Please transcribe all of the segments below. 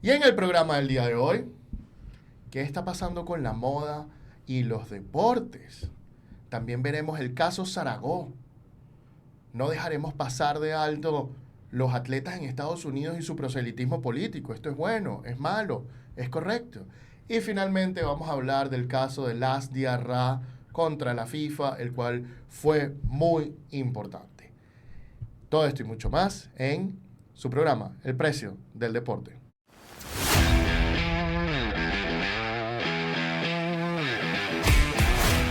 Y en el programa del día de hoy, ¿qué está pasando con la moda y los deportes? También veremos el caso Zaragoza. No dejaremos pasar de alto los atletas en Estados Unidos y su proselitismo político. Esto es bueno, es malo, es correcto. Y finalmente vamos a hablar del caso de Las Diarra contra la FIFA, el cual fue muy importante. Todo esto y mucho más en su programa, El Precio del Deporte.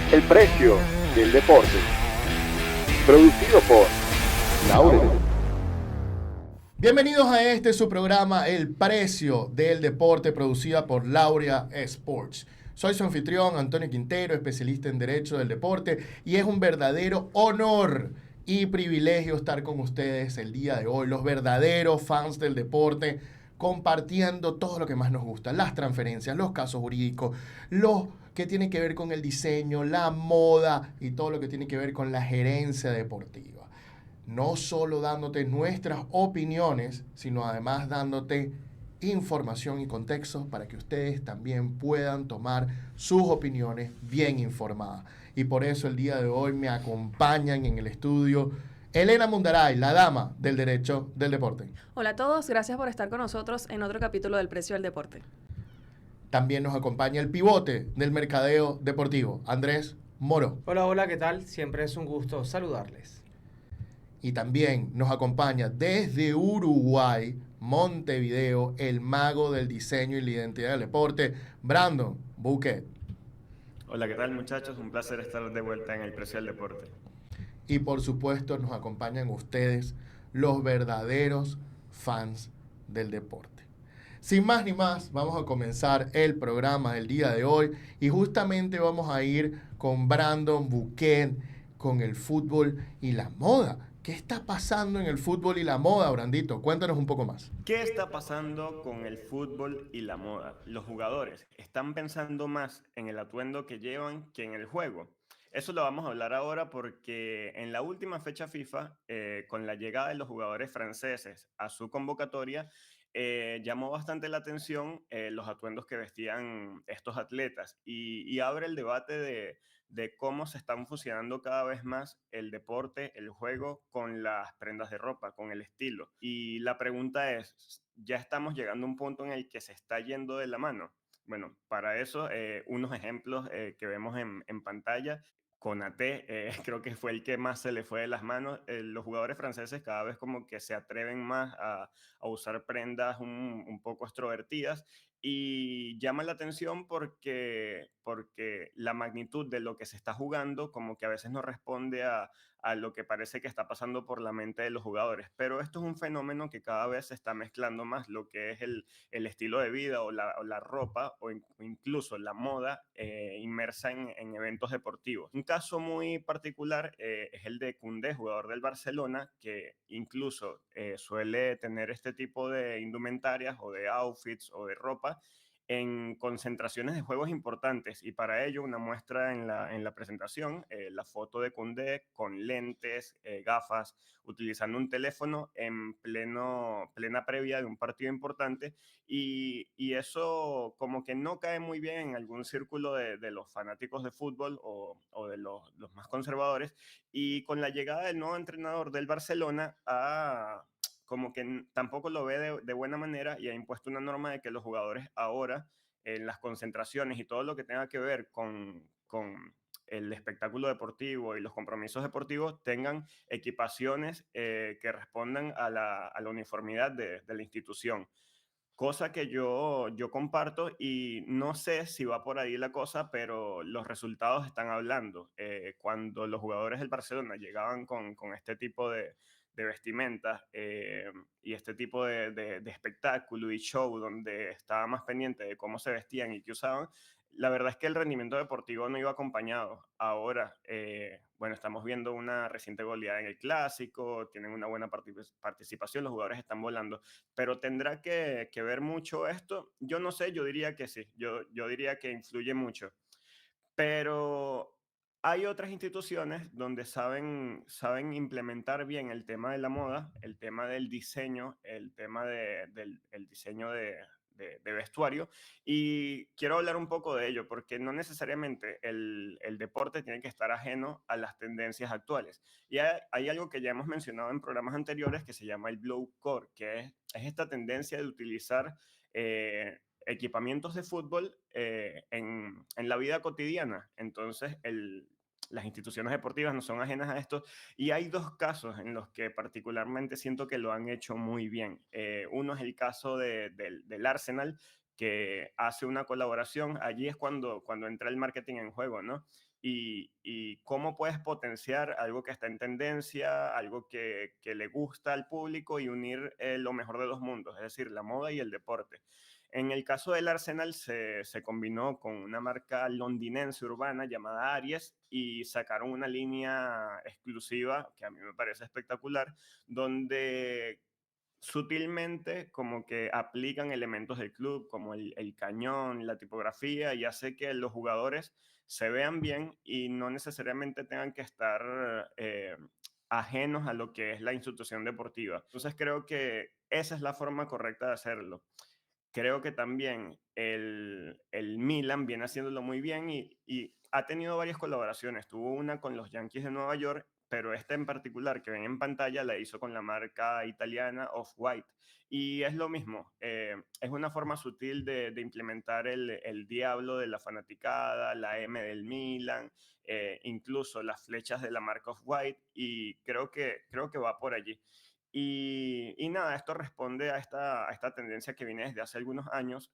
El precio del deporte. Producido por Laurel. Bienvenidos a este su programa El Precio del Deporte, producida por Laurea Sports. Soy su anfitrión Antonio Quintero, especialista en Derecho del Deporte, y es un verdadero honor y privilegio estar con ustedes el día de hoy, los verdaderos fans del deporte, compartiendo todo lo que más nos gusta, las transferencias, los casos jurídicos, los que tienen que ver con el diseño, la moda y todo lo que tiene que ver con la gerencia deportiva. No solo dándote nuestras opiniones, sino además dándote información y contexto para que ustedes también puedan tomar sus opiniones bien informadas. Y por eso el día de hoy me acompañan en el estudio Elena Mundaray, la dama del derecho del deporte. Hola a todos, gracias por estar con nosotros en otro capítulo del Precio del Deporte. También nos acompaña el pivote del mercadeo deportivo, Andrés Moro. Hola, hola, ¿qué tal? Siempre es un gusto saludarles. Y también nos acompaña desde Uruguay, Montevideo, el mago del diseño y la identidad del deporte, Brandon Bouquet. Hola, ¿qué tal muchachos? Un placer estar de vuelta en el Precio del Deporte. Y por supuesto nos acompañan ustedes, los verdaderos fans del deporte. Sin más ni más, vamos a comenzar el programa del día de hoy y justamente vamos a ir con Brandon Bouquet, con el fútbol y la moda. ¿Qué está pasando en el fútbol y la moda, Brandito? Cuéntanos un poco más. ¿Qué está pasando con el fútbol y la moda? Los jugadores están pensando más en el atuendo que llevan que en el juego. Eso lo vamos a hablar ahora porque en la última fecha FIFA, con la llegada de los jugadores franceses a su convocatoria, llamó bastante la atención los atuendos que vestían estos atletas y abre el debate de cómo se están fusionando cada vez más el deporte, el juego con las prendas de ropa, con el estilo. Y la pregunta es, ¿ya estamos llegando a un punto en el que se está yendo de la mano? Bueno, para eso, unos ejemplos que vemos en pantalla. Konaté, creo que fue el que más se le fue de las manos. Los jugadores franceses cada vez como que se atreven más a usar prendas un poco extrovertidas y llama la atención porque la magnitud de lo que se está jugando como que a veces no responde a lo que parece que está pasando por la mente de los jugadores. Pero esto es un fenómeno que cada vez se está mezclando más lo que es el estilo de vida o la ropa o incluso la moda inmersa en eventos deportivos. Un caso muy particular es el de Koundé, jugador del Barcelona, que incluso suele tener este tipo de indumentarias o de outfits o de ropa en concentraciones de juegos importantes y para ello una muestra en la presentación, la foto de Koundé con lentes, gafas, utilizando un teléfono en plena previa de un partido importante y eso como que no cae muy bien en algún círculo de los fanáticos de fútbol o de los más conservadores y con la llegada del nuevo entrenador del Barcelona como que tampoco lo ve de buena manera y ha impuesto una norma de que los jugadores ahora en las concentraciones y todo lo que tenga que ver con el espectáculo deportivo y los compromisos deportivos tengan equipaciones que respondan a la uniformidad de la institución. Cosa que yo comparto y no sé si va por ahí la cosa, pero los resultados están hablando. Cuando los jugadores del Barcelona llegaban con este tipo de vestimentas y este tipo de espectáculo y show donde estaba más pendiente de cómo se vestían y qué usaban, la verdad es que el rendimiento deportivo no iba acompañado. Ahora, bueno, estamos viendo una reciente goleada en el Clásico, tienen una buena participación, los jugadores están volando, pero tendrá que ver mucho esto. Yo no sé, yo diría que sí, yo diría que influye mucho, pero hay otras instituciones donde saben implementar bien el tema de la moda, el tema del diseño, el tema del el diseño de vestuario. Y quiero hablar un poco de ello, porque no necesariamente el deporte tiene que estar ajeno a las tendencias actuales. Y hay algo que ya hemos mencionado en programas anteriores que se llama el blow core, que es esta tendencia de utilizar equipamientos de fútbol en la vida cotidiana. Entonces, las instituciones deportivas no son ajenas a esto, y hay dos casos en los que particularmente siento que lo han hecho muy bien. Uno es el caso del Arsenal, que hace una colaboración. Allí es cuando entra el marketing en juego, ¿no? Y cómo puedes potenciar algo que está en tendencia, algo que le gusta al público, y unir lo mejor de dos mundos, es decir, la moda y el deporte. En el caso del Arsenal se combinó con una marca londinense urbana llamada Aries, y sacaron una línea exclusiva que a mí me parece espectacular, donde sutilmente como que aplican elementos del club como el cañón, la tipografía, y hace que los jugadores se vean bien y no necesariamente tengan que estar ajenos a lo que es la institución deportiva. Entonces creo que esa es la forma correcta de hacerlo. Creo que también el Milan viene haciéndolo muy bien, y ha tenido varias colaboraciones. Tuvo una con los Yankees de Nueva York, pero esta en particular que ven en pantalla la hizo con la marca italiana Off-White. Y es lo mismo, es una forma sutil de implementar el diablo de la fanaticada, la M del Milan, incluso las flechas de la marca Off-White, y creo que va por allí. Y nada, esto responde a esta tendencia que viene desde hace algunos años.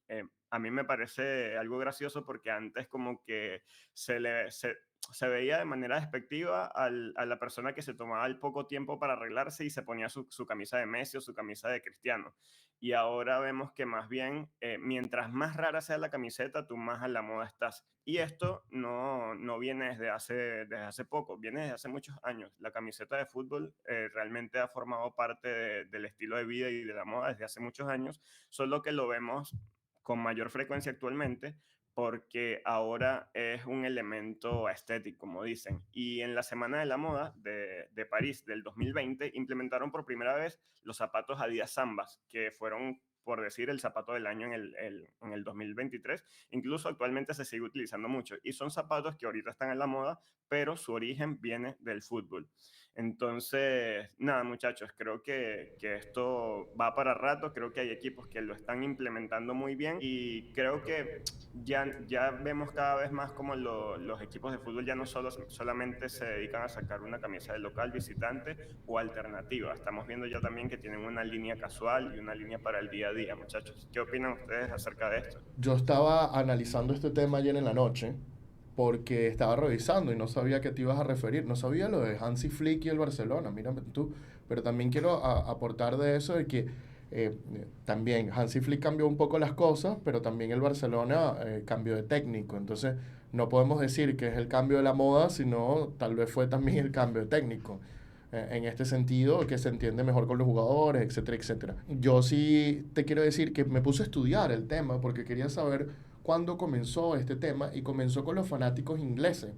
A mí me parece algo gracioso, porque antes como que se veía de manera despectiva a la persona que se tomaba el poco tiempo para arreglarse y se ponía su camisa de Messi o su camisa de Cristiano. Y ahora vemos que más bien, mientras más rara sea la camiseta, tú más a la moda estás. Y esto no viene desde hace poco, viene desde hace muchos años. La camiseta de fútbol realmente ha formado parte del estilo de vida y de la moda desde hace muchos años, solo que lo vemos con mayor frecuencia actualmente, porque ahora es un elemento estético, como dicen. Y en la Semana de la Moda de París del 2020 implementaron por primera vez los zapatos Adidas Sambas, que fueron, por decir, el zapato del año en el 2023. Incluso actualmente se sigue utilizando mucho. Y son zapatos que ahorita están en la moda, pero su origen viene del fútbol. Entonces, nada, muchachos, creo que esto va para rato. Creo que hay equipos que lo están implementando muy bien, y creo que ya vemos cada vez más como los equipos de fútbol ya no solamente se dedican a sacar una camisa de local, visitante o alternativa. Estamos viendo ya también que tienen una línea casual y una línea para el día a día, muchachos. ¿Qué opinan ustedes acerca de esto? Yo estaba analizando este tema ayer en la noche porque estaba revisando y no sabía a qué te ibas a referir. No sabía lo de Hansi Flick y el Barcelona, mírame tú. Pero también quiero aportar de eso, de que también Hansi Flick cambió un poco las cosas, pero también el Barcelona cambió de técnico. Entonces no podemos decir que es el cambio de la moda, sino tal vez fue también el cambio de técnico. En este sentido, que se entiende mejor con los jugadores, etcétera, etcétera. Yo sí te quiero decir que me puse a estudiar el tema porque quería saber cuándo comenzó este tema, y comenzó con los fanáticos ingleses.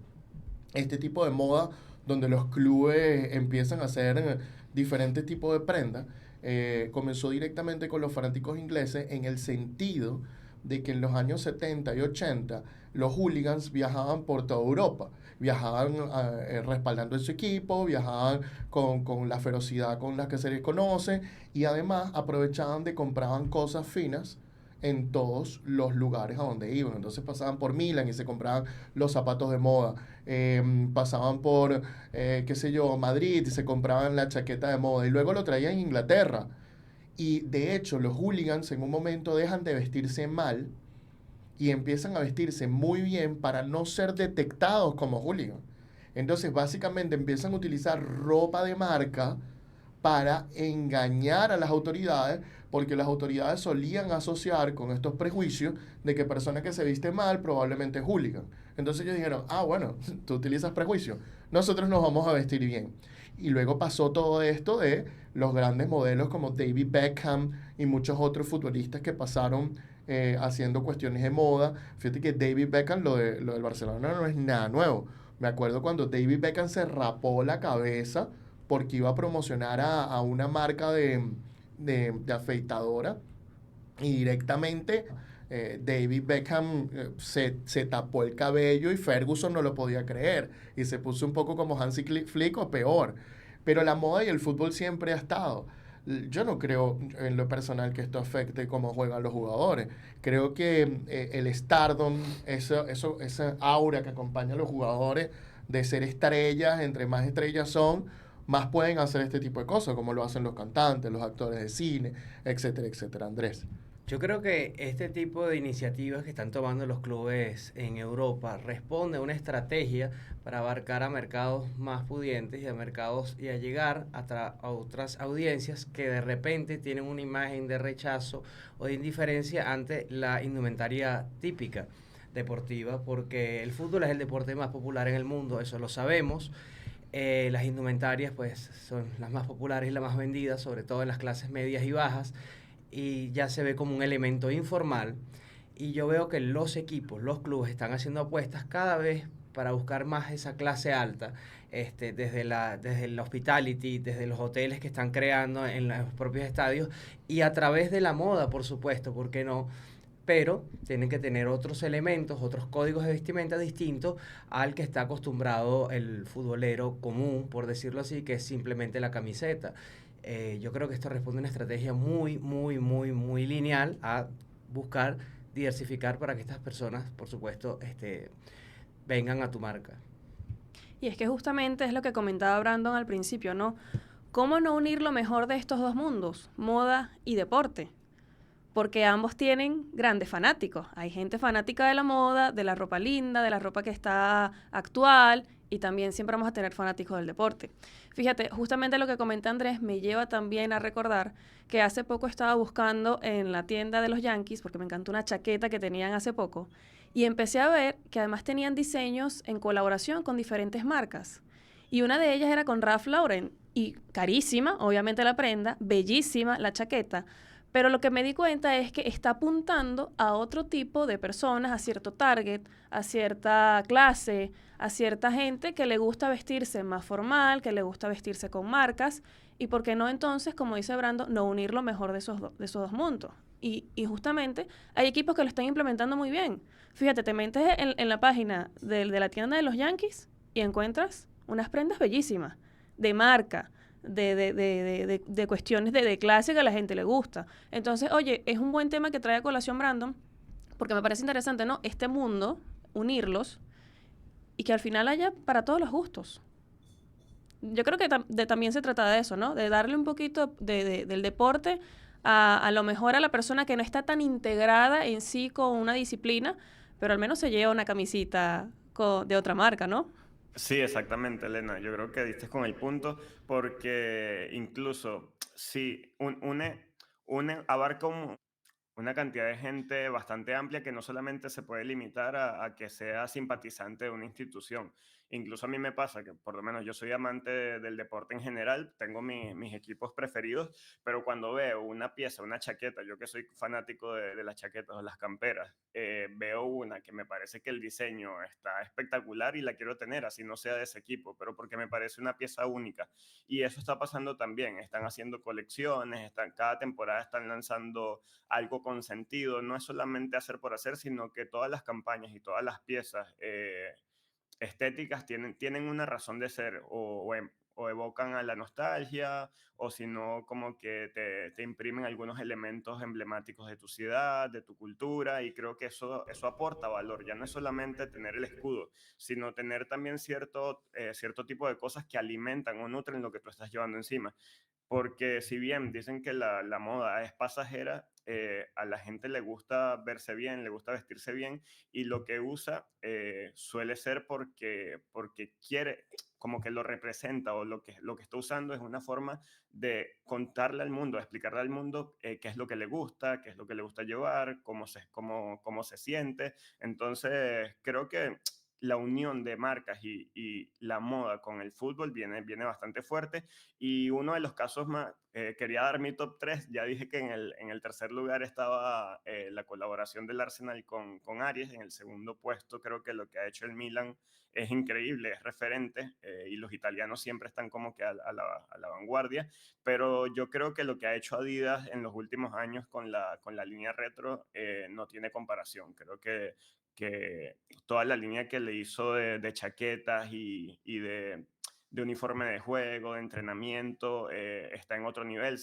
Este tipo de moda donde los clubes empiezan a hacer diferentes tipos de prendas, comenzó directamente con los fanáticos ingleses, en el sentido de que en los años 70 y 80 los hooligans viajaban por toda Europa, viajaban respaldando a su equipo, viajaban con la ferocidad con la que se les conoce, y además aprovechaban de compraban cosas finas en todos los lugares a donde iban. Entonces pasaban por Milan y se compraban los zapatos de moda, pasaban por, qué sé yo, Madrid y se compraban la chaqueta de moda, y luego lo traían a Inglaterra. Y de hecho los hooligans en un momento dejan de vestirse mal y empiezan a vestirse muy bien para no ser detectados como hooligans. Entonces básicamente empiezan a utilizar ropa de marca para engañar a las autoridades, porque las autoridades solían asociar con estos prejuicios de que persona que se viste mal probablemente es hooligan. Entonces ellos dijeron, bueno, tú utilizas prejuicios, nosotros nos vamos a vestir bien. Y luego pasó todo esto de los grandes modelos como David Beckham y muchos otros futbolistas que pasaron haciendo cuestiones de moda. Fíjate que David Beckham, lo del Barcelona no es nada nuevo. Me acuerdo cuando David Beckham se rapó la cabeza porque iba a promocionar a una marca de afeitadora, Y directamente David Beckham se tapó el cabello y Ferguson no lo podía creer y se puso un poco como Hansi Flick o peor. Pero la moda y el fútbol siempre ha estado. Yo no creo en lo personal que esto afecte cómo juegan los jugadores. Creo que el stardom, esa aura que acompaña a los jugadores de ser estrellas, entre más estrellas son, más pueden hacer este tipo de cosas, como lo hacen los cantantes, los actores de cine, etcétera, etcétera. Andrés. Yo creo que este tipo de iniciativas que están tomando los clubes en Europa responde a una estrategia para abarcar a mercados más pudientes y a mercados y a llegar a otras audiencias que de repente tienen una imagen de rechazo o de indiferencia ante la indumentaria típica deportiva, porque el fútbol es el deporte más popular en el mundo, eso lo sabemos. Las indumentarias pues son las más populares y las más vendidas, sobre todo en las clases medias y bajas, y ya se ve como un elemento informal. Y yo veo que los equipos, los clubes están haciendo apuestas cada vez para buscar más esa clase alta, desde el hospitality, desde los hoteles que están creando en los propios estadios y a través de la moda, por supuesto, ¿por qué no? Pero tienen que tener otros elementos, otros códigos de vestimenta distintos al que está acostumbrado el futbolero común, por decirlo así, que es simplemente la camiseta. Yo creo que esto responde a una estrategia muy, muy, muy, muy lineal a buscar diversificar para que estas personas, por supuesto, vengan a tu marca. Y es que justamente es lo que comentaba Brandon al principio, ¿no? ¿Cómo no unir lo mejor de estos dos mundos, moda y deporte? Porque ambos tienen grandes fanáticos. Hay gente fanática de la moda, de la ropa linda, de la ropa que está actual, y también siempre vamos a tener fanáticos del deporte. Fíjate, justamente lo que comenta Andrés me lleva también a recordar que hace poco estaba buscando en la tienda de los Yankees, porque me encantó una chaqueta que tenían hace poco, y empecé a ver que además tenían diseños en colaboración con diferentes marcas. Y una de ellas era con Ralph Lauren, y carísima, obviamente la prenda, bellísima la chaqueta, pero lo que me di cuenta es que está apuntando a otro tipo de personas, a cierto target, a cierta clase, a cierta gente que le gusta vestirse más formal, que le gusta vestirse con marcas, y por qué no entonces, como dice Brando, no unir lo mejor de esos dos mundos. Y justamente hay equipos que lo están implementando muy bien. Fíjate, te metes en la página de la tienda de los Yankees y encuentras unas prendas bellísimas, de marca, de cuestiones de clase que a la gente le gusta. Entonces, oye, es un buen tema que trae a colación Brandon, porque me parece interesante, ¿no? Este mundo, unirlos, y que al final haya para todos los gustos. Yo creo que también se trata de eso, ¿no? De darle un poquito del deporte a lo mejor a la persona que no está tan integrada en sí con una disciplina, pero al menos se lleva una camisita de otra marca, ¿no? Sí, exactamente, Elena. Yo creo que diste con el punto porque incluso si abarca una cantidad de gente bastante amplia que no solamente se puede limitar a que sea simpatizante de una institución. Incluso a mí me pasa que por lo menos yo soy amante del deporte en general, tengo mis equipos preferidos, pero cuando veo una pieza, una chaqueta, yo que soy fanático de las chaquetas o las camperas, veo una que me parece que el diseño está espectacular y la quiero tener, así no sea de ese equipo, pero porque me parece una pieza única. Y eso está pasando también, están haciendo colecciones, cada temporada están lanzando algo con sentido, no es solamente hacer por hacer, sino que todas las campañas y todas las piezas estéticas tienen una razón de ser o evocan a la nostalgia o si no como que te imprimen algunos elementos emblemáticos de tu ciudad, de tu cultura y creo que eso aporta valor, ya no es solamente tener el escudo, sino tener también cierto tipo de cosas que alimentan o nutren lo que tú estás llevando encima. Porque si bien dicen que la moda es pasajera, a la gente le gusta verse bien, le gusta vestirse bien y lo que usa suele ser porque quiere, como que lo representa o lo que está usando es una forma de contarle al mundo, explicarle al mundo qué es lo que le gusta, qué es lo que le gusta llevar, cómo se siente. Entonces, creo que la unión de marcas y la moda con el fútbol viene bastante fuerte. Y uno de los casos más, quería dar mi top 3, ya dije que en el tercer lugar estaba la colaboración del Arsenal con Aries, en el segundo puesto creo que lo que ha hecho el Milan es increíble, es referente, y los italianos siempre están como que a la vanguardia, pero yo creo que lo que ha hecho Adidas en los últimos años con la línea retro no tiene comparación. Creo que toda la línea que le hizo de chaquetas y de uniforme de juego, de entrenamiento, está en otro nivel.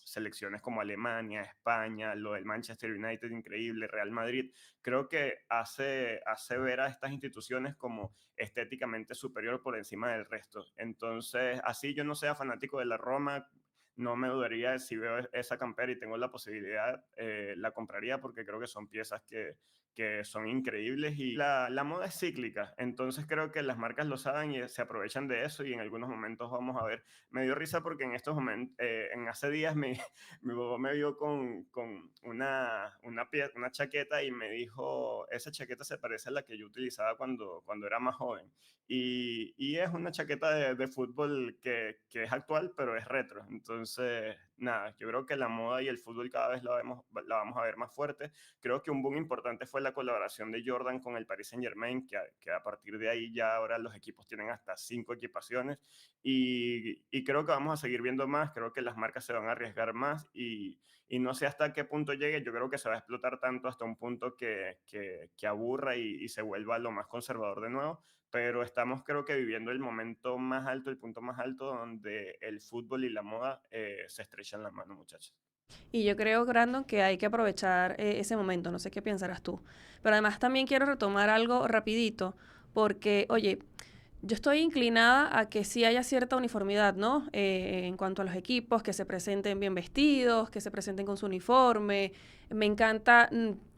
Selecciones como Alemania, España, lo del Manchester United, increíble, Real Madrid, creo que hace ver a estas instituciones como estéticamente superior por encima del resto. Entonces, así yo no sea fanático de la Roma, no me dudaría si veo esa campera y tengo la posibilidad, la compraría porque creo que son piezas que son increíbles y la moda es cíclica, entonces creo que las marcas lo saben y se aprovechan de eso y en algunos momentos vamos a ver. Me dio risa porque en estos momentos, en hace días mi papá me vio con una chaqueta y me dijo, esa chaqueta se parece a la que yo utilizaba cuando era más joven. Y es una chaqueta de fútbol que es actual, pero es retro. Entonces, nada, yo creo que la moda y el fútbol cada vez la vamos a ver más fuerte. Creo que un boom importante fue la colaboración de Jordan con el Paris Saint-Germain, que a partir de ahí ya ahora los equipos tienen hasta 5 equipaciones. Y creo que vamos a seguir viendo más, creo que las marcas se van a arriesgar más y no sé hasta qué punto llegue. Yo creo que se va a explotar tanto hasta un punto que aburra y se vuelva lo más conservador de nuevo, pero estamos creo que viviendo el momento más alto, el punto más alto donde el fútbol y la moda se estrechan la mano, muchachos. Y yo creo, Brandon, que hay que aprovechar ese momento, no sé qué pensarás tú. Pero además también quiero retomar algo rapidito, porque, oye, yo estoy inclinada a que sí haya cierta uniformidad, ¿no? En cuanto a los equipos, que se presenten bien vestidos, que se presenten con su uniforme. Me encanta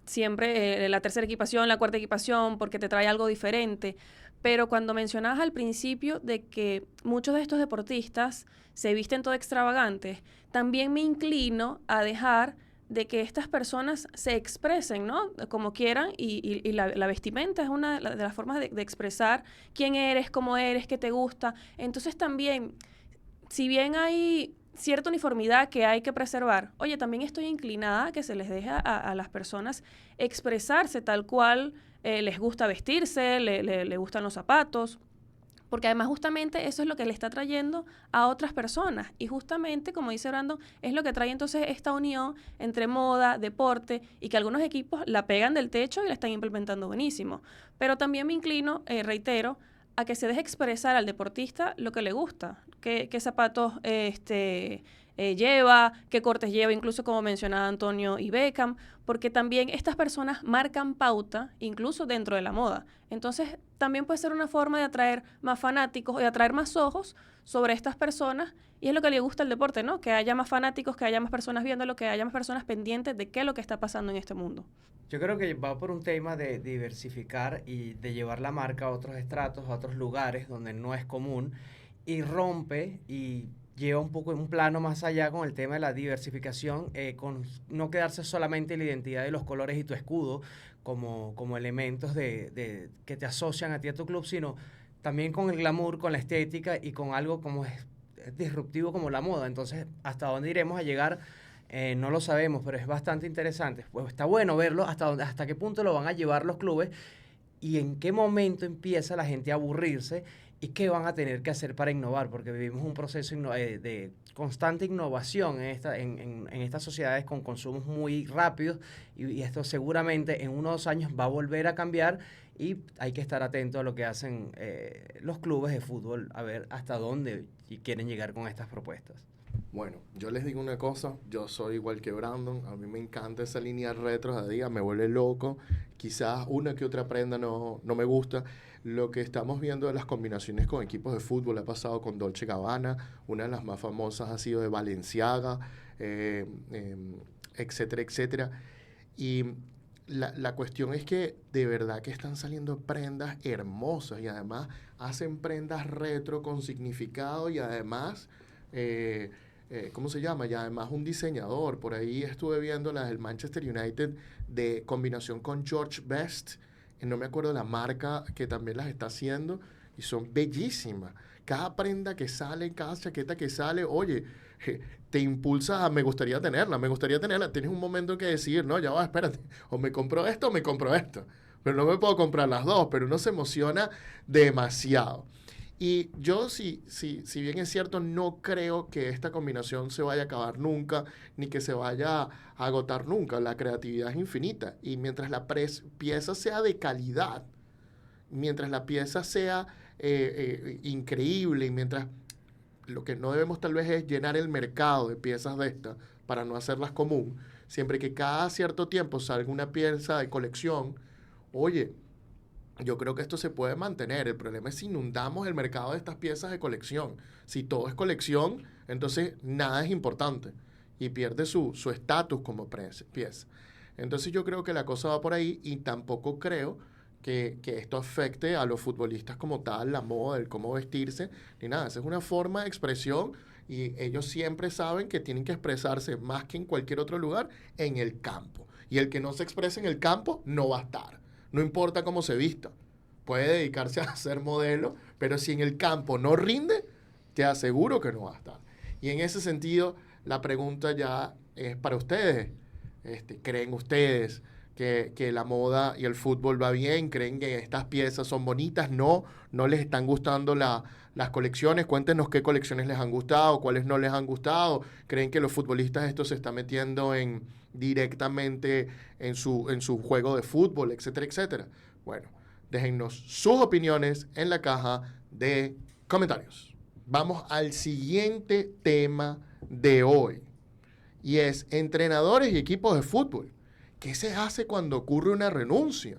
siempre la tercera equipación, la cuarta equipación, porque te trae algo diferente. Pero cuando mencionabas al principio de que muchos de estos deportistas se visten todo extravagantes, también me inclino a dejar de que estas personas se expresen, ¿no? Como quieran, y la vestimenta es una de las formas de expresar quién eres, cómo eres, qué te gusta. Entonces también, si bien hay cierta uniformidad que hay que preservar, oye, también estoy inclinada a que se les deje a las personas expresarse tal cual les gusta vestirse, le gustan los zapatos. Porque además justamente eso es lo que le está trayendo a otras personas. Y justamente, como dice Brandon, es lo que trae entonces esta unión entre moda, deporte, y que algunos equipos la pegan del techo y la están implementando buenísimo. Pero también me inclino, reitero, a que se deje expresar al deportista lo que le gusta, qué zapatos lleva, qué cortes lleva, incluso como mencionaba Antonio y Beckham, porque también estas personas marcan pauta, incluso dentro de la moda. Entonces, también puede ser una forma de atraer más fanáticos y de atraer más ojos sobre estas personas, y es lo que le gusta al deporte, ¿no? Que haya más fanáticos, que haya más personas viéndolo, que haya más personas pendientes de qué es lo que está pasando en este mundo. Yo creo que va por un tema de diversificar y de llevar la marca a otros estratos, a otros lugares donde no es común, y rompe y lleva un poco un plano más allá con el tema de la diversificación, con no quedarse solamente en la identidad de los colores y tu escudo como elementos que te asocian a ti a tu club, sino también con el glamour, con la estética y con algo como es disruptivo como la moda. Entonces, ¿hasta dónde iremos a llegar? No lo sabemos, pero es bastante interesante. Pues está bueno verlo hasta qué punto lo van a llevar los clubes y en qué momento empieza la gente a aburrirse y qué van a tener que hacer para innovar, porque vivimos un proceso de constante innovación en estas sociedades con consumos muy rápidos y esto seguramente en unos 2 años va a volver a cambiar y hay que estar atento a lo que hacen los clubes de fútbol, a ver hasta dónde quieren llegar con estas propuestas. Bueno, yo les digo una cosa, yo soy igual que Brandon, a mí me encanta esa línea retro de día, me vuelve loco, quizás una que otra prenda no me gusta. Lo que estamos viendo de las combinaciones con equipos de fútbol ha pasado con Dolce & Gabbana, una de las más famosas ha sido de Balenciaga, etcétera, etcétera. Y la cuestión es que de verdad que están saliendo prendas hermosas y además hacen prendas retro con significado y además... ¿cómo se llama? Y además un diseñador. Por ahí estuve viendo las del Manchester United de combinación con George Best, no me acuerdo la marca que también las está haciendo, y son bellísimas. Cada prenda que sale, cada chaqueta que sale, oye, te impulsa a me gustaría tenerla. Tienes un momento en que decir, no, ya va, espérate, o me compro esto o me compro esto. Pero no me puedo comprar las dos, pero uno se emociona demasiado. Y yo, si bien es cierto, no creo que esta combinación se vaya a acabar nunca, ni que se vaya a agotar nunca. La creatividad es infinita. Y mientras la pieza sea de calidad, mientras la pieza sea increíble, y mientras lo que no debemos tal vez es llenar el mercado de piezas de estas para no hacerlas común, siempre que cada cierto tiempo salga una pieza de colección, oye, yo creo que esto se puede mantener. El problema es si inundamos el mercado de estas piezas de colección. Si todo es colección, entonces nada es importante y pierde su estatus como pieza. Entonces yo creo que la cosa va por ahí, y tampoco creo que esto afecte a los futbolistas como tal, la moda, el cómo vestirse, ni nada. Esa es una forma de expresión, y ellos siempre saben que tienen que expresarse más que en cualquier otro lugar en el campo. Y el que no se exprese en el campo no va a estar. No importa cómo se vista. Puede dedicarse a ser modelo, pero si en el campo no rinde, te aseguro que no va a estar. Y en ese sentido, la pregunta ya es para ustedes. ¿Creen ustedes que la moda y el fútbol va bien? ¿Creen que estas piezas son bonitas? ¿No les están gustando las colecciones? Cuéntenos qué colecciones les han gustado, cuáles no les han gustado. ¿Creen que los futbolistas esto se está metiendo directamente en su juego de fútbol, etcétera, etcétera? Bueno, déjennos sus opiniones en la caja de comentarios. Vamos al siguiente tema de hoy, y es entrenadores y equipos de fútbol. ¿Qué se hace cuando ocurre una renuncia?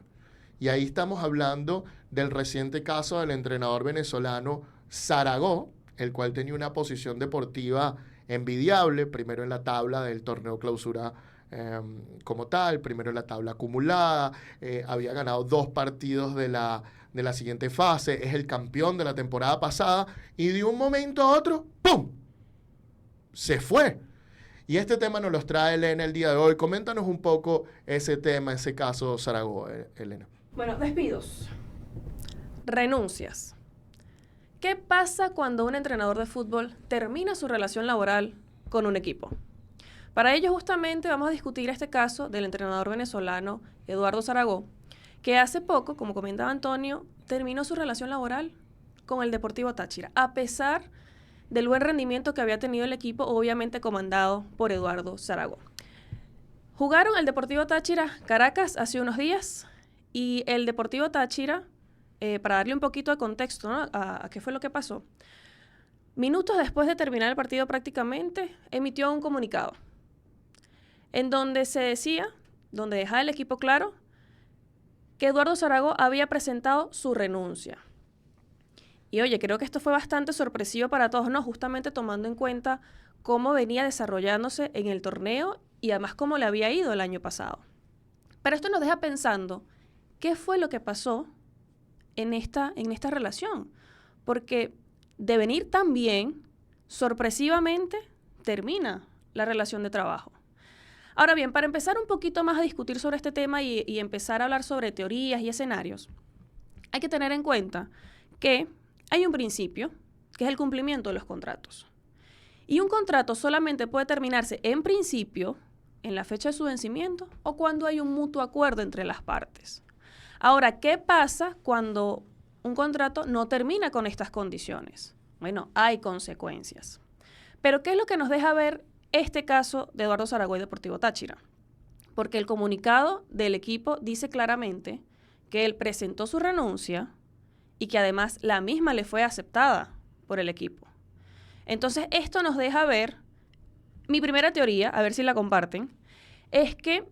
Y ahí estamos hablando del reciente caso del entrenador venezolano Zaragoza, el cual tenía una posición deportiva envidiable, primero en la tabla del torneo clausura como tal, primero en la tabla acumulada, había ganado 2 partidos de la siguiente fase, es el campeón de la temporada pasada, y de un momento a otro, ¡pum!, se fue. Y este tema nos los trae Elena el día de hoy. Coméntanos un poco ese tema, ese caso Zaragoza, Elena. Bueno, despidos. Renuncias. ¿Qué pasa cuando un entrenador de fútbol termina su relación laboral con un equipo? Para ello, justamente, vamos a discutir este caso del entrenador venezolano Eduardo Zaragoza, que hace poco, como comentaba Antonio, terminó su relación laboral con el Deportivo Táchira, a pesar del buen rendimiento que había tenido el equipo, obviamente comandado por Eduardo Zaragoza. Jugaron el Deportivo Táchira Caracas hace unos días, y el Deportivo Táchira, para darle un poquito de contexto, ¿no?, a qué fue lo que pasó, minutos después de terminar el partido prácticamente, emitió un comunicado en donde se decía, donde dejaba el equipo claro, que Eduardo Zaragoza había presentado su renuncia. Y oye, creo que esto fue bastante sorpresivo para todos, ¿no? Justamente tomando en cuenta cómo venía desarrollándose en el torneo y además cómo le había ido el año pasado. Pero esto nos deja pensando, ¿qué fue lo que pasó en esta relación? Porque de venir tan bien, sorpresivamente termina la relación de trabajo. Ahora bien, para empezar un poquito más a discutir sobre este tema y empezar a hablar sobre teorías y escenarios, hay que tener en cuenta que hay un principio, que es el cumplimiento de los contratos. Y un contrato solamente puede terminarse en principio, en la fecha de su vencimiento, o cuando hay un mutuo acuerdo entre las partes. Ahora, ¿qué pasa cuando un contrato no termina con estas condiciones? Bueno, hay consecuencias. Pero ¿qué es lo que nos deja ver este caso de Eduardo Zaragoza y Deportivo Táchira? Porque el comunicado del equipo dice claramente que él presentó su renuncia y que además la misma le fue aceptada por el equipo. Entonces, esto nos deja ver, mi primera teoría, a ver si la comparten, es que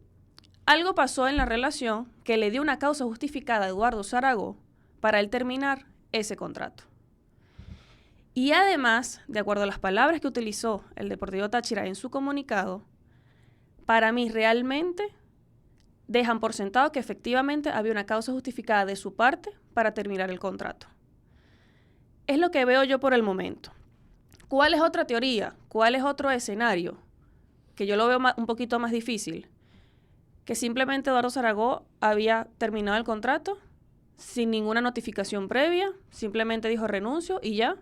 algo pasó en la relación que le dio una causa justificada a Eduardo Zaragoza para él terminar ese contrato. Y además, de acuerdo a las palabras que utilizó el Deportivo Táchira en su comunicado, para mí realmente dejan por sentado que efectivamente había una causa justificada de su parte para terminar el contrato. Es lo que veo yo por el momento. ¿Cuál es otra teoría? ¿Cuál es otro escenario? Que yo lo veo un poquito más difícil. que simplemente Eduardo Zaragoza había terminado el contrato sin ninguna notificación previa, simplemente dijo renuncio y ya.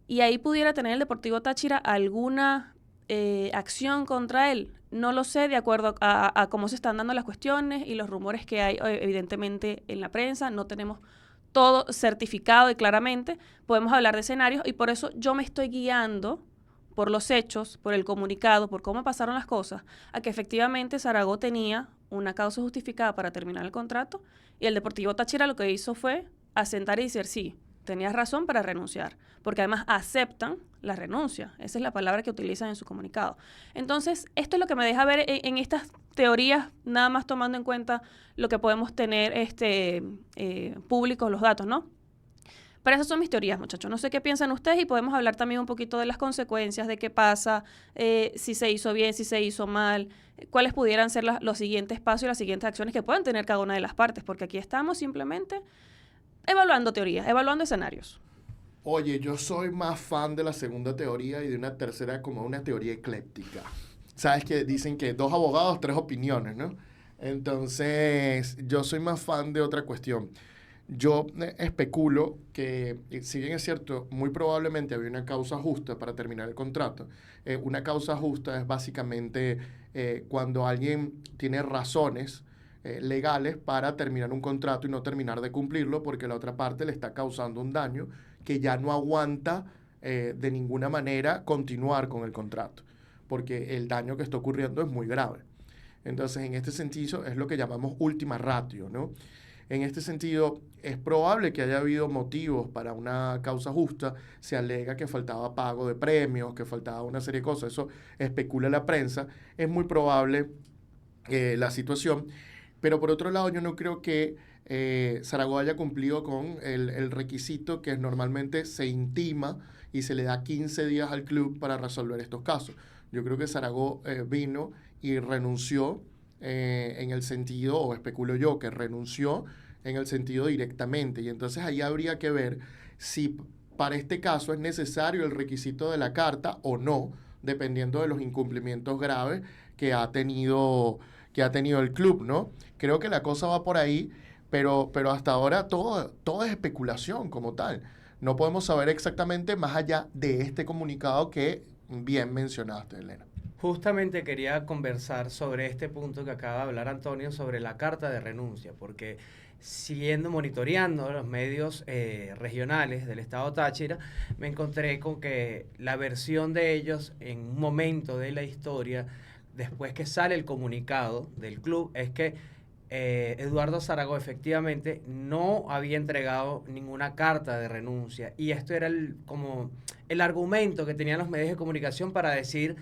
Y ahí pudiera tener el Deportivo Táchira alguna acción contra él. No lo sé, de acuerdo a cómo se están dando las cuestiones y los rumores que hay evidentemente en la prensa. No tenemos todo certificado y claramente podemos hablar de escenarios, y por eso yo me estoy guiando por los hechos, por el comunicado, por cómo pasaron las cosas, a que efectivamente Zaragoza tenía una causa justificada para terminar el contrato, y el Deportivo Táchira lo que hizo fue asentar y decir sí, tenías razón para renunciar, porque además aceptan la renuncia. Esa es la palabra que utilizan en su comunicado. Entonces, esto es lo que me deja ver en estas teorías, nada más tomando en cuenta lo que podemos tener públicos, los datos, ¿no? Pero esas son mis teorías, muchachos. No sé qué piensan ustedes, y podemos hablar también un poquito de las consecuencias, de qué pasa, si se hizo bien, si se hizo mal, cuáles pudieran ser los siguientes pasos y las siguientes acciones que puedan tener cada una de las partes, porque aquí estamos simplemente evaluando teorías, evaluando escenarios. Oye, yo soy más fan de la segunda teoría y de una tercera como una teoría ecléptica. Sabes que dicen que 2 abogados, 3 opiniones, ¿no? Entonces, yo soy más fan de otra cuestión. Yo especulo que, si bien es cierto, muy probablemente había una causa justa para terminar el contrato. Una causa justa es básicamente cuando alguien tiene razones legales para terminar un contrato y no terminar de cumplirlo porque la otra parte le está causando un daño que ya no aguanta de ninguna manera continuar con el contrato, porque el daño que está ocurriendo es muy grave. Entonces, en este sentido, es lo que llamamos ultima ratio, ¿no? En este sentido, es probable que haya habido motivos para una causa justa. Se alega que faltaba pago de premios, que faltaba una serie de cosas. Eso especula la prensa. Es muy probable la situación. Pero por otro lado, yo no creo que Zaragoza haya cumplido con el requisito que normalmente se intima y se le da 15 días al club para resolver estos casos. Yo creo que Zaragoza vino y renunció en el sentido, o especulo yo, que renunció en el sentido directamente. Y entonces ahí habría que ver si para este caso es necesario el requisito de la carta o no, dependiendo de los incumplimientos graves que ha tenido el club, ¿no? Creo que la cosa va por ahí, pero hasta ahora todo es especulación como tal. No podemos saber exactamente más allá de este comunicado que bien mencionaste, Elena. Justamente quería conversar sobre este punto que acaba de hablar Antonio, sobre la carta de renuncia, porque monitoreando los medios regionales del estado Táchira, me encontré con que la versión de ellos en un momento de la historia, después que sale el comunicado del club, es que Eduardo Zaragoza efectivamente no había entregado ninguna carta de renuncia, y esto era como el argumento que tenían los medios de comunicación para decir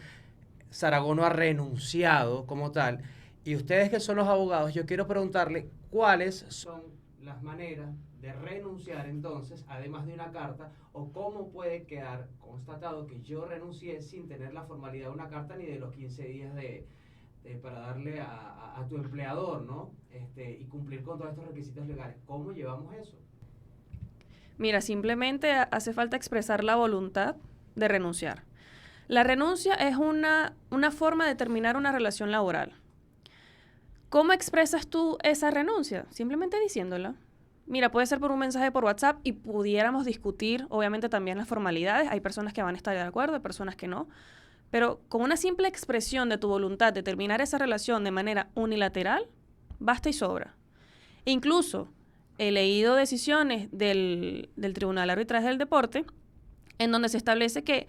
Zaragoza no ha renunciado como tal. Y ustedes que son los abogados, yo quiero preguntarle cuáles son las maneras de renunciar entonces, además de una carta, o cómo puede quedar constatado que yo renuncié sin tener la formalidad de una carta ni de los 15 días para darle a tu empleador, ¿no? Y cumplir con todos estos requisitos legales. ¿Cómo llevamos eso? Mira, simplemente hace falta expresar la voluntad de renunciar. La renuncia es una forma de terminar una relación laboral. ¿Cómo expresas tú esa renuncia? Simplemente diciéndola. Mira, puede ser por un mensaje por WhatsApp y pudiéramos discutir, obviamente, también las formalidades. Hay personas que van a estar de acuerdo, hay personas que no. Pero con una simple expresión de tu voluntad de terminar esa relación de manera unilateral, basta y sobra. E incluso he leído decisiones del Tribunal de Arbitraje del Deporte en donde se establece que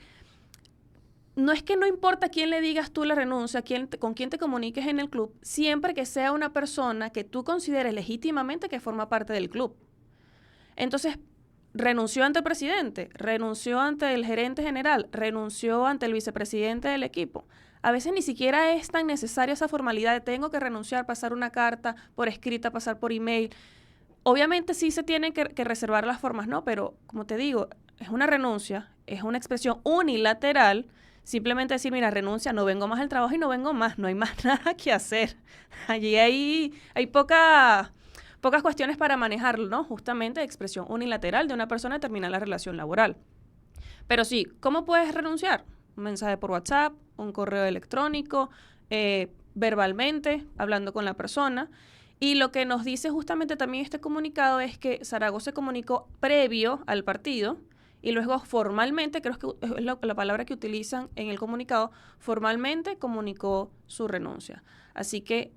no es que no importa quién le digas tú la renuncia, con quién te comuniques en el club, siempre que sea una persona que tú consideres legítimamente que forma parte del club. Entonces, renunció ante el presidente, renunció ante el gerente general, renunció ante el vicepresidente del equipo. A veces ni siquiera es tan necesaria esa formalidad de tengo que renunciar, pasar una carta por escrita, pasar por email. Obviamente sí se tienen que reservar las formas, ¿no? Pero, como te digo, es una renuncia, es una expresión unilateral. Simplemente decir, mira, renuncia, no vengo más al trabajo y no vengo más, no hay más nada que hacer. Allí hay pocas cuestiones para manejarlo, ¿no? Justamente expresión unilateral de una persona terminar la relación laboral. Pero sí, ¿cómo puedes renunciar? Un mensaje por WhatsApp, un correo electrónico, verbalmente, hablando con la persona. Y lo que nos dice justamente también este comunicado es que Zaragoza se comunicó previo al partido y luego formalmente, creo que es la palabra que utilizan en el comunicado, formalmente comunicó su renuncia. Así que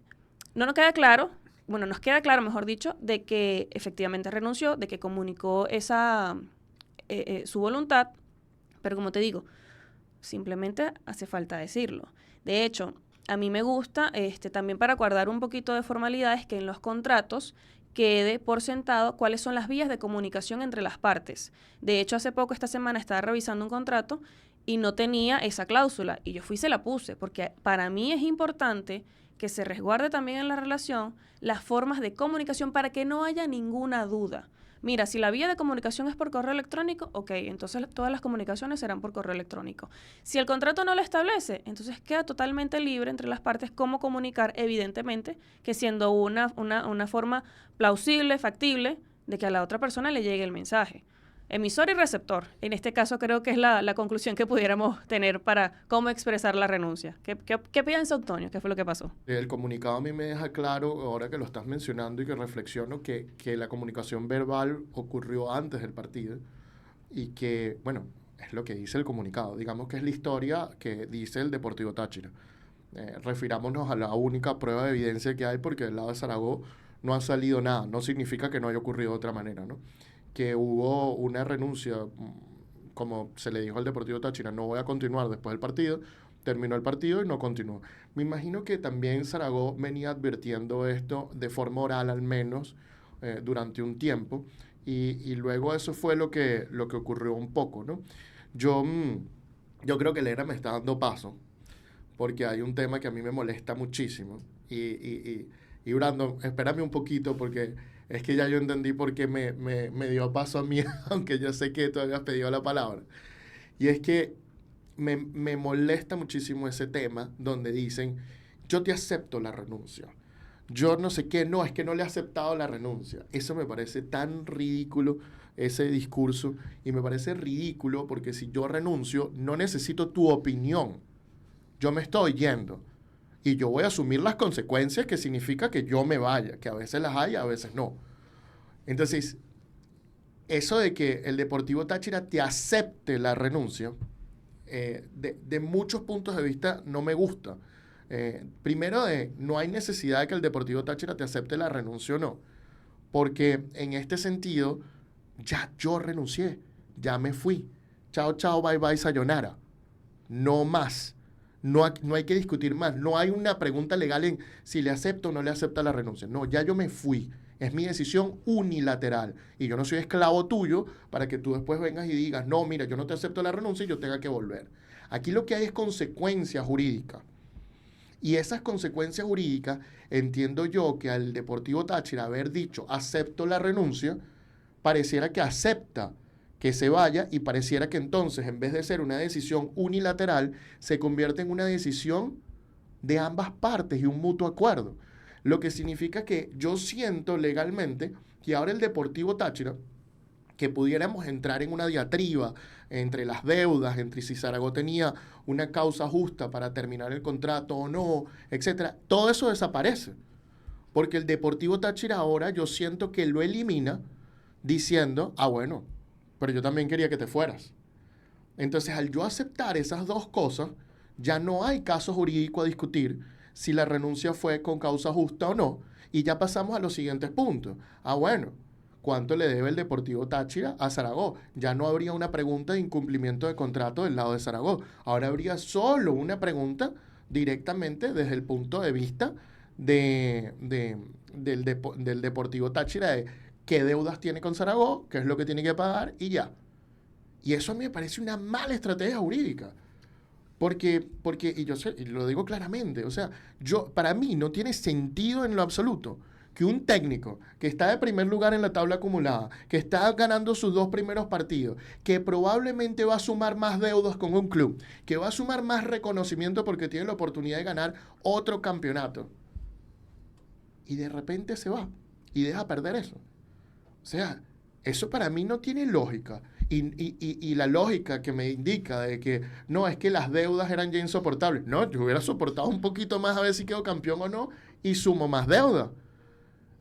no nos queda claro, bueno, nos queda claro, mejor dicho, de que efectivamente renunció, de que comunicó su voluntad, pero como te digo, simplemente hace falta decirlo. De hecho, a mí me gusta, también para guardar un poquito de formalidades, que en los contratos quede por sentado cuáles son las vías de comunicación entre las partes. De hecho, hace poco, esta semana, estaba revisando un contrato y no tenía esa cláusula. Y yo fui y se la puse, porque para mí es importante que se resguarde también en la relación las formas de comunicación para que no haya ninguna duda. Mira, si la vía de comunicación es por correo electrónico, ok, entonces todas las comunicaciones serán por correo electrónico. Si el contrato no lo establece, entonces queda totalmente libre entre las partes cómo comunicar, evidentemente, que siendo una forma plausible, factible, de que a la otra persona le llegue el mensaje. Emisor y receptor. En este caso creo que es la conclusión que pudiéramos tener para cómo expresar la renuncia. ¿Qué piensa Antonio? ¿Qué fue lo que pasó? El comunicado a mí me deja claro, ahora que lo estás mencionando y que reflexiono, que la comunicación verbal ocurrió antes del partido y que, bueno, es lo que dice el comunicado. Digamos que es la historia que dice el Deportivo Táchira. Refirámonos a la única prueba de evidencia que hay, porque del lado de Zaragoza no ha salido nada. No significa que no haya ocurrido de otra manera, ¿no? Que hubo una renuncia, como se le dijo al Deportivo Táchira, no voy a continuar después del partido, terminó el partido y no continuó. Me imagino que también Zaragoza venía advirtiendo esto de forma oral al menos durante un tiempo y luego eso fue lo que ocurrió un poco, ¿no? Yo creo que Lera me está dando paso porque hay un tema que a mí me molesta muchísimo y Brandon, espérame un poquito porque es que ya yo entendí por qué me dio paso a mí, aunque yo sé que tú habías pedido la palabra. Y es que me molesta muchísimo ese tema donde dicen, yo te acepto la renuncia. Yo no sé qué, no, es que no le he aceptado la renuncia. Eso me parece tan ridículo, ese discurso, y me parece ridículo porque si yo renuncio, no necesito tu opinión. Yo me estoy yendo. Y yo voy a asumir las consecuencias que significa que yo me vaya, que a veces las hay, a veces no. Entonces, eso de que el Deportivo Táchira te acepte la renuncia, de muchos puntos de vista no me gusta. Primero, no hay necesidad de que el Deportivo Táchira te acepte la renuncia o no, porque en este sentido, ya yo renuncié, ya me fui. Chao, chao, bye, bye, sayonara. No más. No hay que discutir más. No hay una pregunta legal en si le acepto o no le acepta la renuncia. No, ya yo me fui. Es mi decisión unilateral. Y yo no soy esclavo tuyo para que tú después vengas y digas, no, mira, yo no te acepto la renuncia y yo tenga que volver. Aquí lo que hay es consecuencia jurídica. Y esas consecuencias jurídicas, entiendo yo que al Deportivo Táchira haber dicho, acepto la renuncia, pareciera que acepta que se vaya y pareciera que entonces, en vez de ser una decisión unilateral, se convierte en una decisión de ambas partes y un mutuo acuerdo. Lo que significa que yo siento legalmente que ahora el Deportivo Táchira, que pudiéramos entrar en una diatriba entre las deudas, entre si Zaragoza tenía una causa justa para terminar el contrato o no, etcétera, todo eso desaparece. Porque el Deportivo Táchira ahora yo siento que lo elimina diciendo, bueno, pero yo también quería que te fueras. Entonces, al yo aceptar esas dos cosas, ya no hay caso jurídico a discutir si la renuncia fue con causa justa o no, y ya pasamos a los siguientes puntos. Bueno, ¿cuánto le debe el Deportivo Táchira a Zaragoza? Ya no habría una pregunta de incumplimiento de contrato del lado de Zaragoza. Ahora habría solo una pregunta directamente desde el punto de vista del Deportivo Táchira de qué deudas tiene con Zaragoza, qué es lo que tiene que pagar y ya. Y eso a mí me parece una mala estrategia jurídica. Porque y yo sé, y lo digo claramente, o sea, para mí no tiene sentido en lo absoluto que un técnico que está de primer lugar en la tabla acumulada, que está ganando sus 2 primeros partidos, que probablemente va a sumar más deudas con un club, que va a sumar más reconocimiento porque tiene la oportunidad de ganar otro campeonato, y de repente se va y deja perder eso. O sea, eso para mí no tiene lógica. Y la lógica que me indica de que no, es que las deudas eran ya insoportables. No, yo hubiera soportado un poquito más a ver si quedo campeón o no y sumo más deuda.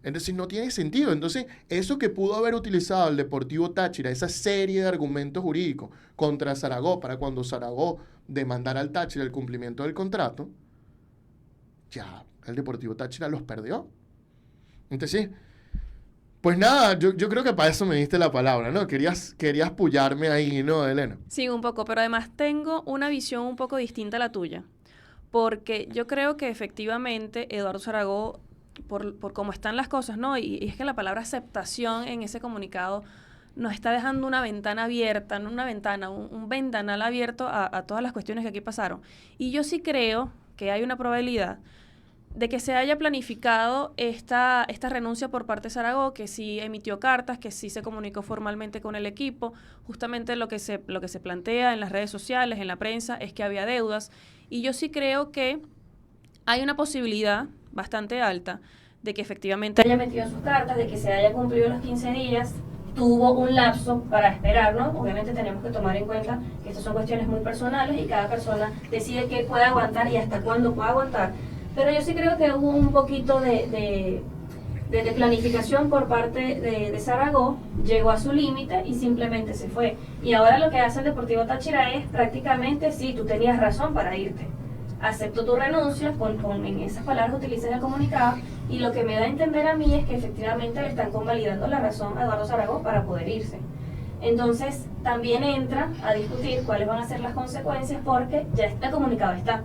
Entonces no tiene sentido. Entonces, eso que pudo haber utilizado el Deportivo Táchira, esa serie de argumentos jurídicos contra Zaragoza, para cuando Zaragoza demandara al Táchira el cumplimiento del contrato, ya el Deportivo Táchira los perdió. Entonces, pues nada, yo creo que para eso me diste la palabra, ¿no? Querías pullarme ahí, ¿no, Elena? Sí, un poco, pero además tengo una visión un poco distinta a la tuya, porque yo creo que efectivamente Eduardo Zaragoza, por cómo están las cosas, ¿no? Y es que la palabra aceptación en ese comunicado nos está dejando una ventana abierta, no una ventana, un ventanal abierto a todas las cuestiones que aquí pasaron. Y yo sí creo que hay una probabilidad de que se haya planificado esta renuncia por parte de Zaragoza, que sí emitió cartas, que sí se comunicó formalmente con el equipo. Justamente lo que se plantea en las redes sociales, en la prensa, es que había deudas. Y yo sí creo que hay una posibilidad bastante alta de que efectivamente haya metido sus cartas, de que se haya cumplido los 15 días. Tuvo un lapso para esperar, ¿no? Obviamente tenemos que tomar en cuenta que estas son cuestiones muy personales y cada persona decide qué puede aguantar y hasta cuándo puede aguantar. Pero yo sí creo que hubo un poquito de planificación por parte de Zaragoza, llegó a su límite y simplemente se fue. Y ahora lo que hace el Deportivo Táchira es prácticamente, sí, tú tenías razón para irte. Acepto tu renuncia, en esas palabras utilizas el comunicado, y lo que me da a entender a mí es que efectivamente le están convalidando la razón a Eduardo Zaragoza para poder irse. Entonces, también entra a discutir cuáles van a ser las consecuencias porque ya el comunicado está.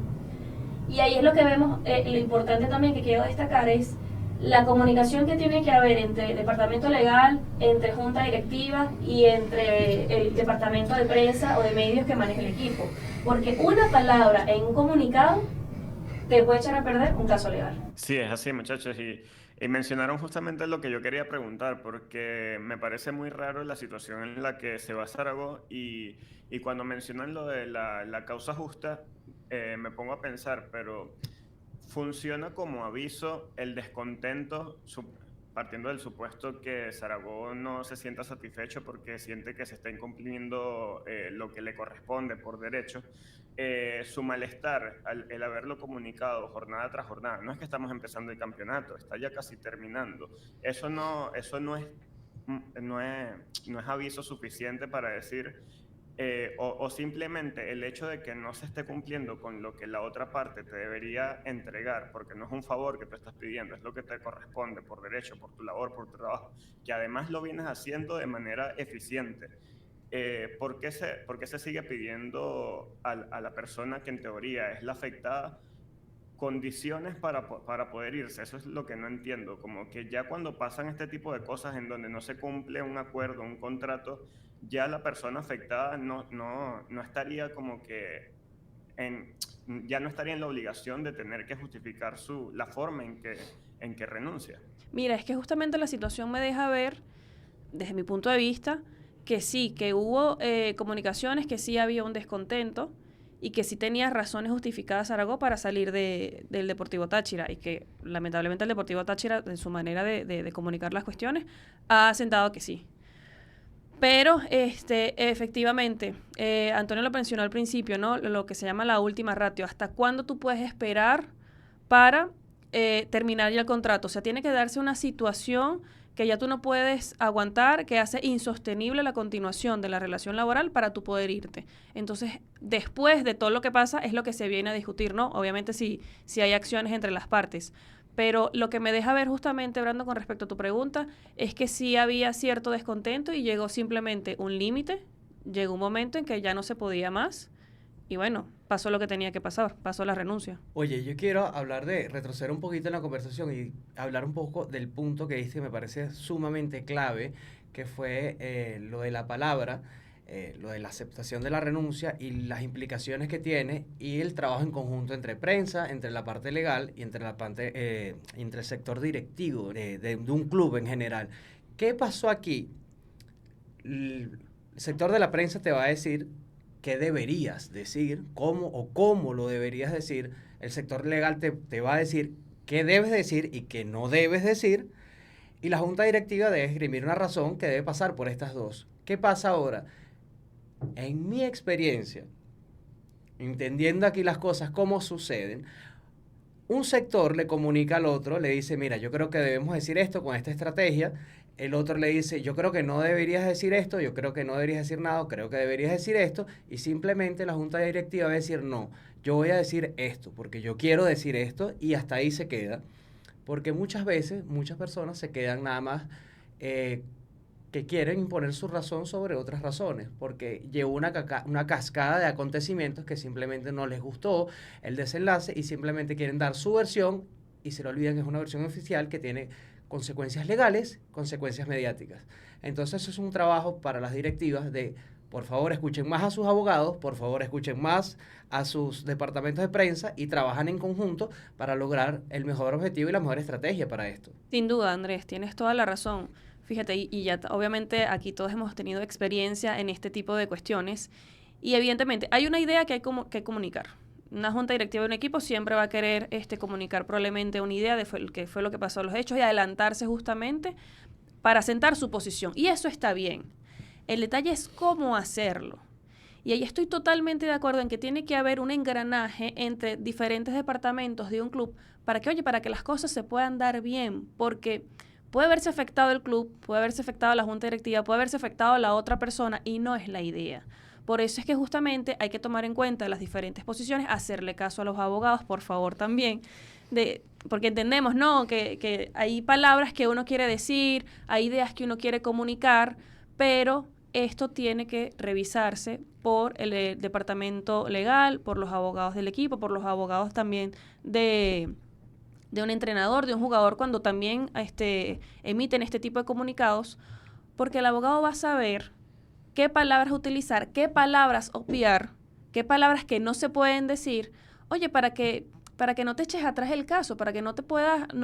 Y ahí es lo que vemos, lo importante también que quiero destacar es la comunicación que tiene que haber entre el departamento legal, entre junta directiva y entre el departamento de prensa o de medios que maneja el equipo. Porque una palabra en un comunicado te puede echar a perder un caso legal. Sí, es así, muchachos. Y mencionaron justamente lo que yo quería preguntar, porque me parece muy raro la situación en la que se va Zaragoza y cuando mencionan lo de la causa justa, me pongo a pensar, pero funciona como aviso el descontento, partiendo del supuesto que Zaragoza no se sienta satisfecho porque siente que se está incumpliendo lo que le corresponde por derecho. Su malestar, el haberlo comunicado jornada tras jornada, no es que estamos empezando el campeonato, está ya casi terminando. Eso no es aviso suficiente para decir, o simplemente el hecho de que no se esté cumpliendo con lo que la otra parte te debería entregar, porque no es un favor que tú estás pidiendo, es lo que te corresponde por derecho, por tu labor, por tu trabajo, que además lo vienes haciendo de manera eficiente. ¿Por qué se sigue pidiendo a la persona que en teoría es la afectada condiciones para poder irse? Eso es lo que no entiendo, como que ya cuando pasan este tipo de cosas en donde no se cumple un acuerdo, un contrato, ya la persona afectada no estaría como que ya no estaría en la obligación de tener que justificar la forma en que renuncia. Mira, es que justamente la situación me deja ver, desde mi punto de vista, que sí, que hubo comunicaciones, que sí había un descontento y que sí tenía razones justificadas Zaragoza para salir del Deportivo Táchira y que lamentablemente el Deportivo Táchira, en su manera de comunicar las cuestiones, ha asentado que sí. Pero efectivamente, Antonio lo mencionó al principio, ¿no? Lo que se llama la última ratio. ¿Hasta cuándo tú puedes esperar para terminar ya el contrato? O sea, tiene que darse una situación que ya tú no puedes aguantar, que hace insostenible la continuación de la relación laboral para tú poder irte. Entonces, después de todo lo que pasa, es lo que se viene a discutir, ¿no? Obviamente si hay acciones entre las partes. Pero lo que me deja ver justamente, Brando, con respecto a tu pregunta, es que sí había cierto descontento y llegó simplemente un límite, llegó un momento en que ya no se podía más y bueno, pasó lo que tenía que pasar, pasó la renuncia. Oye, yo quiero retroceder un poquito en la conversación y hablar un poco del punto que diste que me parece sumamente clave, que fue lo de la palabra, lo de la aceptación de la renuncia y las implicaciones que tiene y el trabajo en conjunto entre prensa, entre la parte legal y entre el sector directivo de un club en general. ¿Qué pasó aquí? El sector de la prensa te va a decir qué deberías decir, cómo lo deberías decir. El sector legal te va a decir qué debes decir y qué no debes decir. Y la junta directiva debe esgrimir una razón que debe pasar por estas dos. ¿Qué pasa ahora? En mi experiencia, entendiendo aquí las cosas como suceden, un sector le comunica al otro, le dice, mira, yo creo que debemos decir esto con esta estrategia. El otro le dice, yo creo que no deberías decir esto, yo creo que no deberías decir nada, creo que deberías decir esto. Y simplemente la junta directiva va a decir, no, yo voy a decir esto, porque yo quiero decir esto, y hasta ahí se queda. Porque muchas veces, muchas personas se quedan nada más que quieren imponer su razón sobre otras razones, porque llevó una cascada de acontecimientos que simplemente no les gustó el desenlace y simplemente quieren dar su versión y se le olvidan que es una versión oficial que tiene consecuencias legales, consecuencias mediáticas. Entonces eso es un trabajo para las directivas de, por favor, escuchen más a sus abogados, por favor, escuchen más a sus departamentos de prensa y trabajan en conjunto para lograr el mejor objetivo y la mejor estrategia para esto. Sin duda, Andrés, tienes toda la razón. Fíjate, y ya obviamente aquí todos hemos tenido experiencia en este tipo de cuestiones y evidentemente hay una idea que hay que comunicar. Una junta directiva de un equipo siempre va a querer comunicar probablemente una idea de qué fue lo que pasó en los hechos y adelantarse justamente para sentar su posición. Y eso está bien. El detalle es cómo hacerlo. Y ahí estoy totalmente de acuerdo en que tiene que haber un engranaje entre diferentes departamentos de un club para que las cosas se puedan dar bien, porque puede haberse afectado el club, puede haberse afectado la junta directiva, puede haberse afectado a la otra persona y no es la idea. Por eso es que justamente hay que tomar en cuenta las diferentes posiciones, hacerle caso a los abogados, por favor, también, porque entendemos, ¿no?, que hay palabras que uno quiere decir, hay ideas que uno quiere comunicar, pero esto tiene que revisarse por el departamento legal, por los abogados del equipo, por los abogados también de un entrenador, de un jugador, cuando también emiten este tipo de comunicados, porque el abogado va a saber qué palabras utilizar, qué palabras obviar, qué palabras que no se pueden decir, oye, para que no te eches atrás el caso, para que no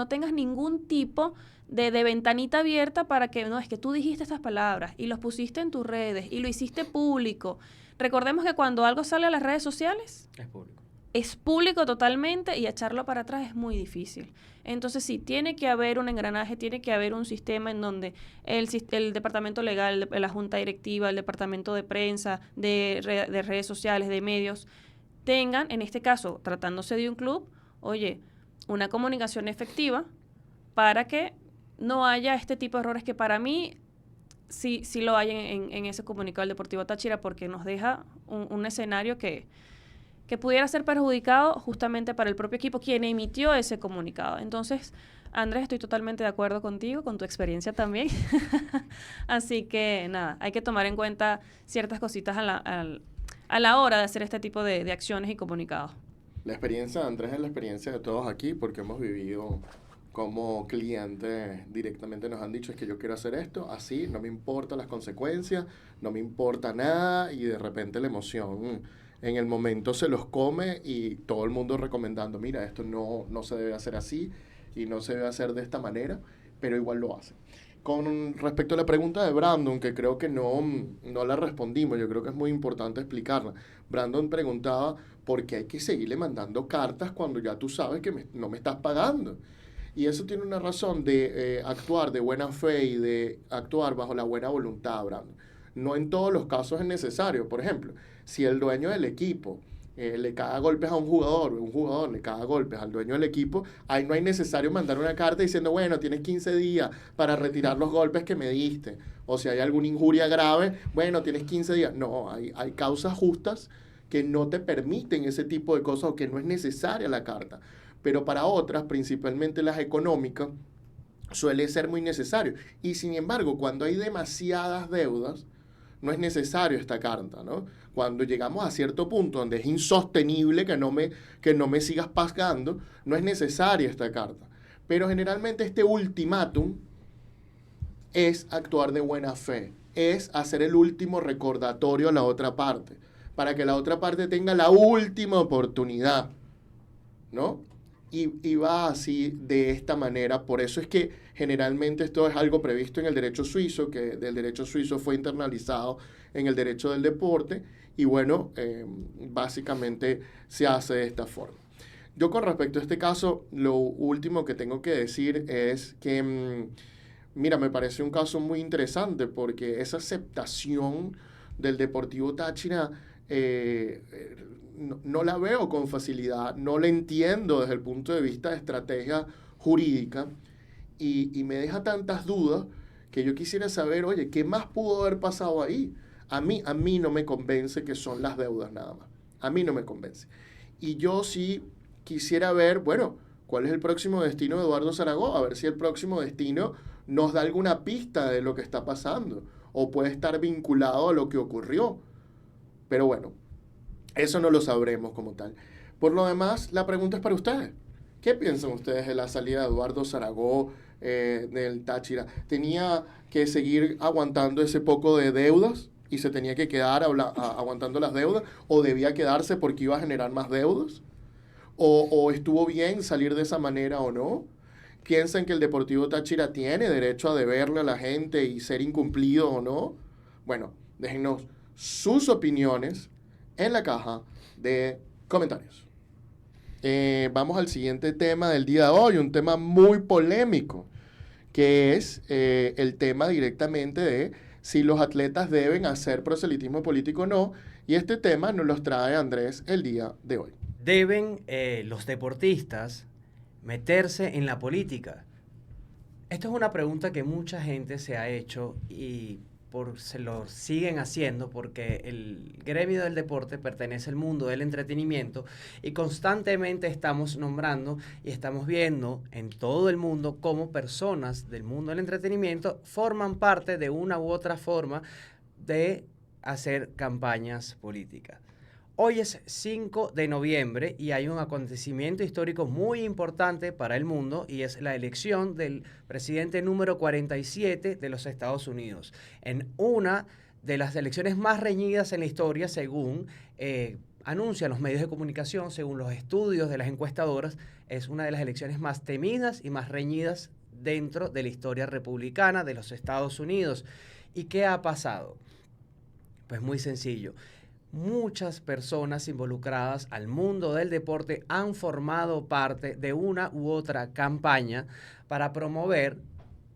tengas ningún tipo de ventanita abierta para que, no, es que tú dijiste estas palabras y los pusiste en tus redes y lo hiciste público. Recordemos que cuando algo sale a las redes sociales, es público totalmente y echarlo para atrás es muy difícil. Entonces sí, tiene que haber un engranaje, tiene que haber un sistema en donde el departamento legal, la junta directiva, el departamento de prensa, de redes sociales, de medios, tengan, en este caso, tratándose de un club, oye, una comunicación efectiva para que no haya este tipo de errores que para mí sí lo hay en ese comunicado del Deportivo Táchira, porque nos deja un escenario que pudiera ser perjudicado justamente para el propio equipo quien emitió ese comunicado. Entonces, Andrés, estoy totalmente de acuerdo contigo, con tu experiencia también. Así que, nada, hay que tomar en cuenta ciertas cositas a la hora de hacer este tipo de acciones y comunicados. La experiencia de Andrés es la experiencia de todos aquí, porque hemos vivido como clientes directamente nos han dicho, es que yo quiero hacer esto, así, no me importan las consecuencias, no me importa nada, y de repente la emoción en el momento se los come y todo el mundo recomendando, mira, esto no se debe hacer así y no se debe hacer de esta manera, pero igual lo hacen. Con respecto a la pregunta de Brandon, que creo que no la respondimos, yo creo que es muy importante explicarla. Brandon preguntaba por qué hay que seguirle mandando cartas cuando ya tú sabes que no me estás pagando. Y eso tiene una razón de actuar de buena fe y de actuar bajo la buena voluntad, Brandon. No en todos los casos es necesario. Por ejemplo, si el dueño del equipo le caga golpes a un jugador le caga golpes al dueño del equipo, ahí no hay necesario mandar una carta diciendo, bueno, tienes 15 días para retirar los golpes que me diste. O si hay alguna injuria grave, bueno, tienes 15 días. No, hay causas justas que no te permiten ese tipo de cosas o que no es necesaria la carta. Pero para otras, principalmente las económicas, suele ser muy necesario. Y sin embargo, cuando hay demasiadas deudas, no es necesario esta carta, ¿no? Cuando llegamos a cierto punto donde es insostenible que no me sigas pagando, no es necesaria esta carta. Pero generalmente este ultimátum es actuar de buena fe, es hacer el último recordatorio a la otra parte, para que la otra parte tenga la última oportunidad, ¿no? Y va así, de esta manera. Por eso es que generalmente esto es algo previsto en el derecho suizo, que del derecho suizo fue internalizado en el derecho del deporte, y bueno, básicamente se hace de esta forma. Yo con respecto a este caso, lo último que tengo que decir es que, mira, me parece un caso muy interesante, porque esa aceptación del Deportivo Táchira no la veo con facilidad, no la entiendo desde el punto de vista de estrategia jurídica y me deja tantas dudas que yo quisiera saber, oye, ¿qué más pudo haber pasado ahí? A mí no me convence que son las deudas nada más. A mí no me convence. Y yo sí quisiera ver, bueno, ¿cuál es el próximo destino de Eduardo Zaragoza? A ver si el próximo destino nos da alguna pista de lo que está pasando o puede estar vinculado a lo que ocurrió. Pero bueno, eso no lo sabremos como tal. Por lo demás, la pregunta es para ustedes. ¿Qué piensan ustedes de la salida de Eduardo Zaragoza del Táchira? ¿Tenía que seguir aguantando ese poco de deudas y se tenía que quedar aguantando las deudas? ¿O debía quedarse porque iba a generar más deudas? ¿O estuvo bien salir de esa manera o no? ¿Piensan que el Deportivo Táchira tiene derecho a deberle a la gente y ser incumplido o no? Bueno, déjennos sus opiniones en la caja de comentarios. Vamos al siguiente tema del día de hoy, un tema muy polémico, que es el tema directamente de si los atletas deben hacer proselitismo político o no, y este tema nos los trae Andrés el día de hoy. ¿Deben los deportistas meterse en la política? Esto es una pregunta que mucha gente se ha hecho y se lo siguen haciendo porque el gremio del deporte pertenece al mundo del entretenimiento y constantemente estamos nombrando y estamos viendo en todo el mundo cómo personas del mundo del entretenimiento forman parte de una u otra forma de hacer campañas políticas. Hoy es 5 de noviembre y hay un acontecimiento histórico muy importante para el mundo y es la elección del presidente número 47 de los Estados Unidos. En una de las elecciones más reñidas en la historia, según anuncian los medios de comunicación, según los estudios de las encuestadoras, es una de las elecciones más temidas y más reñidas dentro de la historia republicana de los Estados Unidos. ¿Y qué ha pasado? Pues muy sencillo. Muchas personas involucradas al mundo del deporte han formado parte de una u otra campaña para promover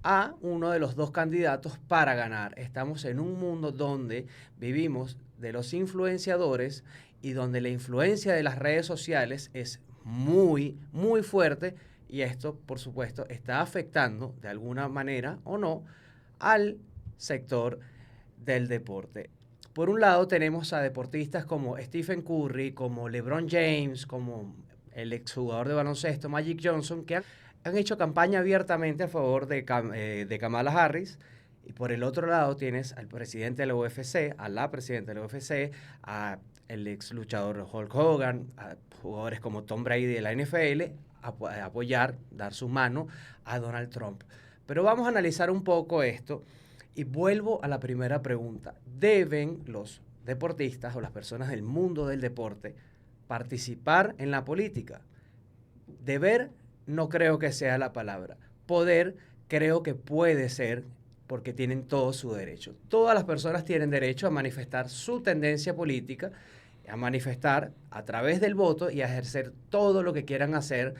a uno de los dos candidatos para ganar. Estamos en un mundo donde vivimos de los influenciadores y donde la influencia de las redes sociales es muy, muy fuerte y esto, por supuesto, está afectando de alguna manera o no al sector del deporte. Por un lado tenemos a deportistas como Stephen Curry, como LeBron James, como el exjugador de baloncesto Magic Johnson, que han hecho campaña abiertamente a favor de Kamala Harris. Y por el otro lado tienes al presidente de la UFC, a la presidenta de la UFC, a el ex luchador Hulk Hogan, a jugadores como Tom Brady de la NFL, a apoyar, dar su mano a Donald Trump. Pero vamos a analizar un poco esto. Y vuelvo a la primera pregunta. ¿Deben los deportistas o las personas del mundo del deporte participar en la política? Deber no creo que sea la palabra. Poder creo que puede ser porque tienen todo su derecho. Todas las personas tienen derecho a manifestar su tendencia política, a manifestar a través del voto y a ejercer todo lo que quieran hacer,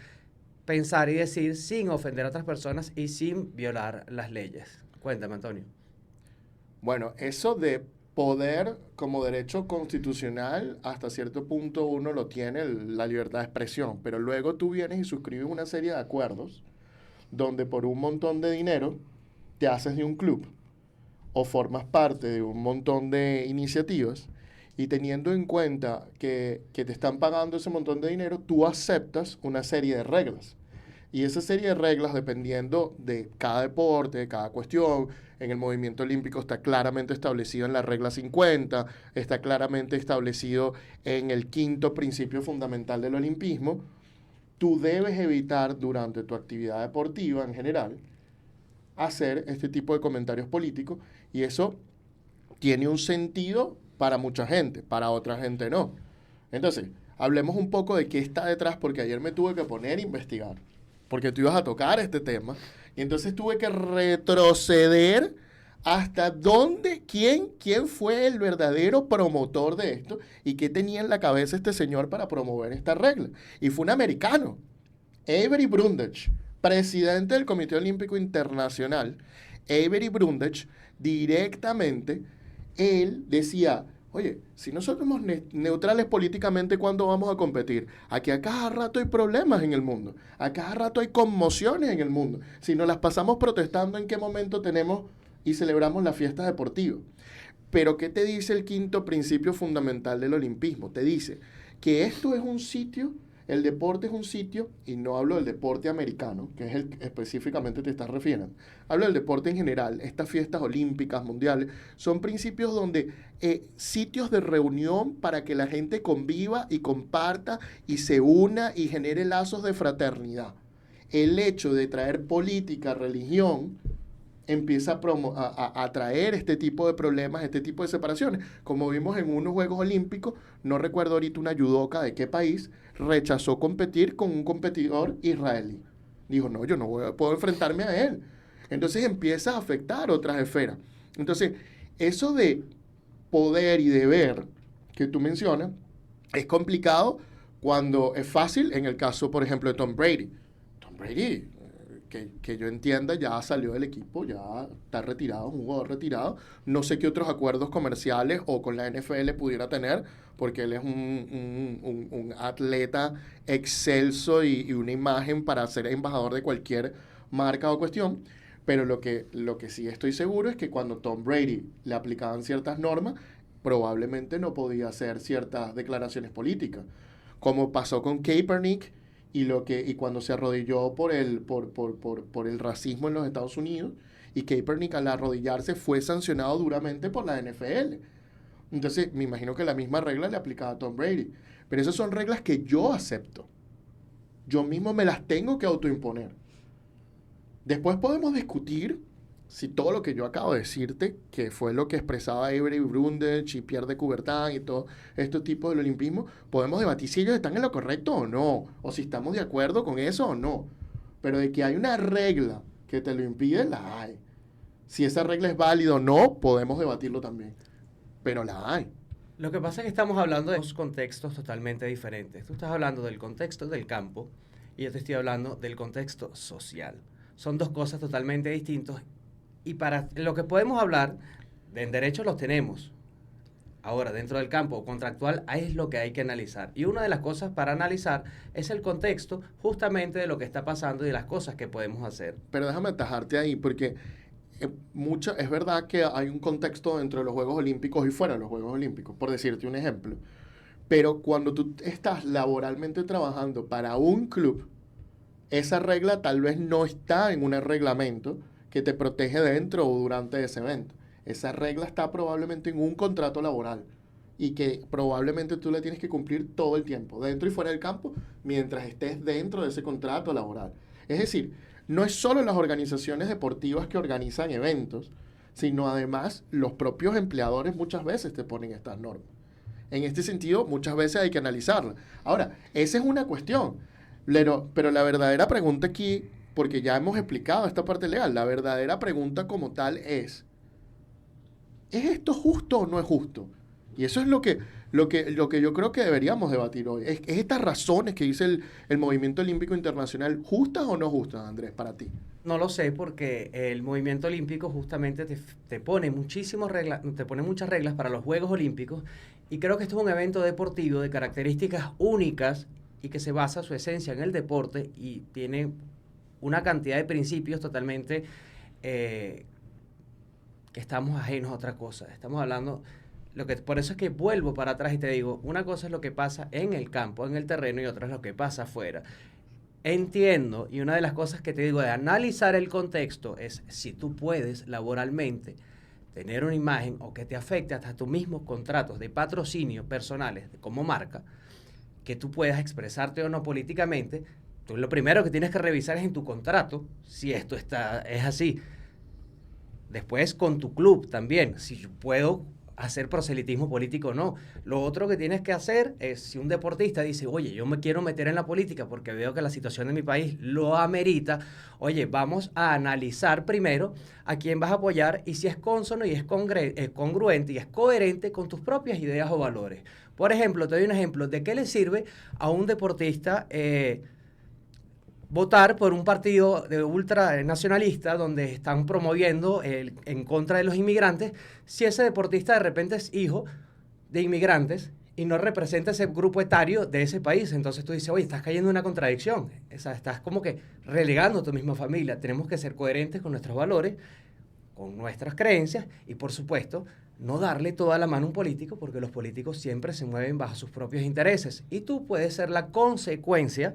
pensar y decir sin ofender a otras personas y sin violar las leyes. Cuéntame, Antonio. Bueno, eso de poder como derecho constitucional, hasta cierto punto uno lo tiene, la libertad de expresión, pero luego tú vienes y suscribes una serie de acuerdos donde por un montón de dinero te haces de un club o formas parte de un montón de iniciativas y teniendo en cuenta que te están pagando ese montón de dinero, tú aceptas una serie de reglas. Y esa serie de reglas, dependiendo de cada deporte, de cada cuestión, en el movimiento olímpico está claramente establecido en la regla 50, está claramente establecido en el 5º principio fundamental del olimpismo, tú debes evitar durante tu actividad deportiva en general hacer este tipo de comentarios políticos y eso tiene un sentido para mucha gente, para otra gente no. Entonces, hablemos un poco de qué está detrás porque ayer me tuve que poner a investigar. Porque tú ibas a tocar este tema, y entonces tuve que retroceder hasta dónde, quién fue el verdadero promotor de esto, y qué tenía en la cabeza este señor para promover esta regla. Y fue un americano, Avery Brundage, presidente del Comité Olímpico Internacional. Avery Brundage directamente él decía, oye, si nosotros somos neutrales políticamente, ¿cuándo vamos a competir? Aquí a cada rato hay problemas en el mundo, a cada rato hay conmociones en el mundo. Si nos las pasamos protestando, ¿en qué momento tenemos y celebramos las fiestas deportivas? Pero ¿qué te dice el quinto principio fundamental del olimpismo? Te dice que esto es un sitio, el deporte es un sitio, y no hablo del deporte americano, que es el que específicamente te estás refiriendo, hablo del deporte en general. Estas fiestas olímpicas, mundiales, son principios donde sitios de reunión para que la gente conviva y comparta y se una y genere lazos de fraternidad. El hecho de traer política, religión, empieza a traer este tipo de problemas, este tipo de separaciones. Como vimos en unos Juegos Olímpicos, no recuerdo ahorita una judoka de qué país, rechazó competir con un competidor israelí. Dijo, no, yo no puedo enfrentarme a él. Entonces empieza a afectar otras esferas. Entonces, eso de poder y deber que tú mencionas, es complicado cuando es fácil en el caso, por ejemplo, de Tom Brady. Tom Brady, que yo entienda, ya salió del equipo, ya está retirado, un jugador retirado. No sé qué otros acuerdos comerciales o con la NFL pudiera tener, porque él es un atleta excelso y una imagen para ser embajador de cualquier marca o cuestión. Pero lo que sí estoy seguro es que cuando Tom Brady le aplicaban ciertas normas, probablemente no podía hacer ciertas declaraciones políticas, como pasó con Kaepernick, y cuando se arrodilló por el racismo en los Estados Unidos, y Kaepernick al arrodillarse fue sancionado duramente por la NFL. Entonces, me imagino que la misma regla le aplicaba a Tom Brady. Pero esas son reglas que yo acepto. Yo mismo me las tengo que autoimponer. Después podemos discutir si todo lo que yo acabo de decirte, que fue lo que expresaba Avery Brundage y Pierre de Coubertin y todo este tipo del olimpismo, podemos debatir si ellos están en lo correcto o no, o si estamos de acuerdo con eso o no. Pero de que hay una regla que te lo impide, la hay. Si esa regla es válida o no, podemos debatirlo también. Pero la hay. Lo que pasa es que estamos hablando de dos contextos totalmente diferentes. Tú estás hablando del contexto del campo y yo te estoy hablando del contexto social. Son dos cosas totalmente distintas. Y para lo que podemos hablar, en derechos los tenemos. Ahora, dentro del campo contractual, ahí es lo que hay que analizar. Y una de las cosas para analizar es el contexto justamente de lo que está pasando y de las cosas que podemos hacer. Pero déjame atajarte ahí, porque es verdad que hay un contexto dentro de los Juegos Olímpicos y fuera de los Juegos Olímpicos, por decirte un ejemplo. Pero cuando tú estás laboralmente trabajando para un club, esa regla tal vez no está en un reglamento que te protege dentro o durante ese evento. Esa regla está probablemente en un contrato laboral y que probablemente tú le tienes que cumplir todo el tiempo, dentro y fuera del campo, mientras estés dentro de ese contrato laboral. Es decir, no es solo las organizaciones deportivas que organizan eventos, sino además los propios empleadores muchas veces te ponen estas normas. En este sentido, muchas veces hay que analizarlas. Ahora, esa es una cuestión, pero la verdadera pregunta aquí, porque ya hemos explicado esta parte legal, la verdadera pregunta como tal ¿es esto justo o no es justo? Y eso es lo que yo creo que deberíamos debatir hoy. ¿Es estas razones que dice el Movimiento Olímpico Internacional justas o no justas, Andrés, para ti? No lo sé, porque el movimiento olímpico justamente te pone muchas reglas para los Juegos Olímpicos, y creo que esto es un evento deportivo de características únicas y que se basa su esencia en el deporte y tiene una cantidad de principios totalmente que estamos ajenos a otra cosa. Estamos hablando, por eso es que vuelvo para atrás y te digo, una cosa es lo que pasa en el campo, en el terreno, y otra es lo que pasa afuera. Entiendo, y una de las cosas que te digo de analizar el contexto es si tú puedes laboralmente tener una imagen o que te afecte hasta tus mismos contratos de patrocinio personales como marca, que tú puedas expresarte o no políticamente. Tú lo primero que tienes que revisar es en tu contrato si esto es así. Después con tu club también, si yo puedo hacer proselitismo político o no. Lo otro que tienes que hacer es, si un deportista dice, oye, yo me quiero meter en la política porque veo que la situación de mi país lo amerita, oye, vamos a analizar primero a quién vas a apoyar y si es cónsono y es congruente y es coherente con tus propias ideas o valores. Por ejemplo, te doy un ejemplo de qué le sirve a un deportista votar por un partido de ultranacionalista donde están promoviendo en contra de los inmigrantes, si ese deportista de repente es hijo de inmigrantes y no representa ese grupo etario de ese país? Entonces tú dices, oye, estás cayendo en una contradicción. O sea, estás como que relegando a tu misma familia. Tenemos que ser coherentes con nuestros valores, con nuestras creencias y, por supuesto, no darle toda la mano a un político, porque los políticos siempre se mueven bajo sus propios intereses. Y tú puedes ser la consecuencia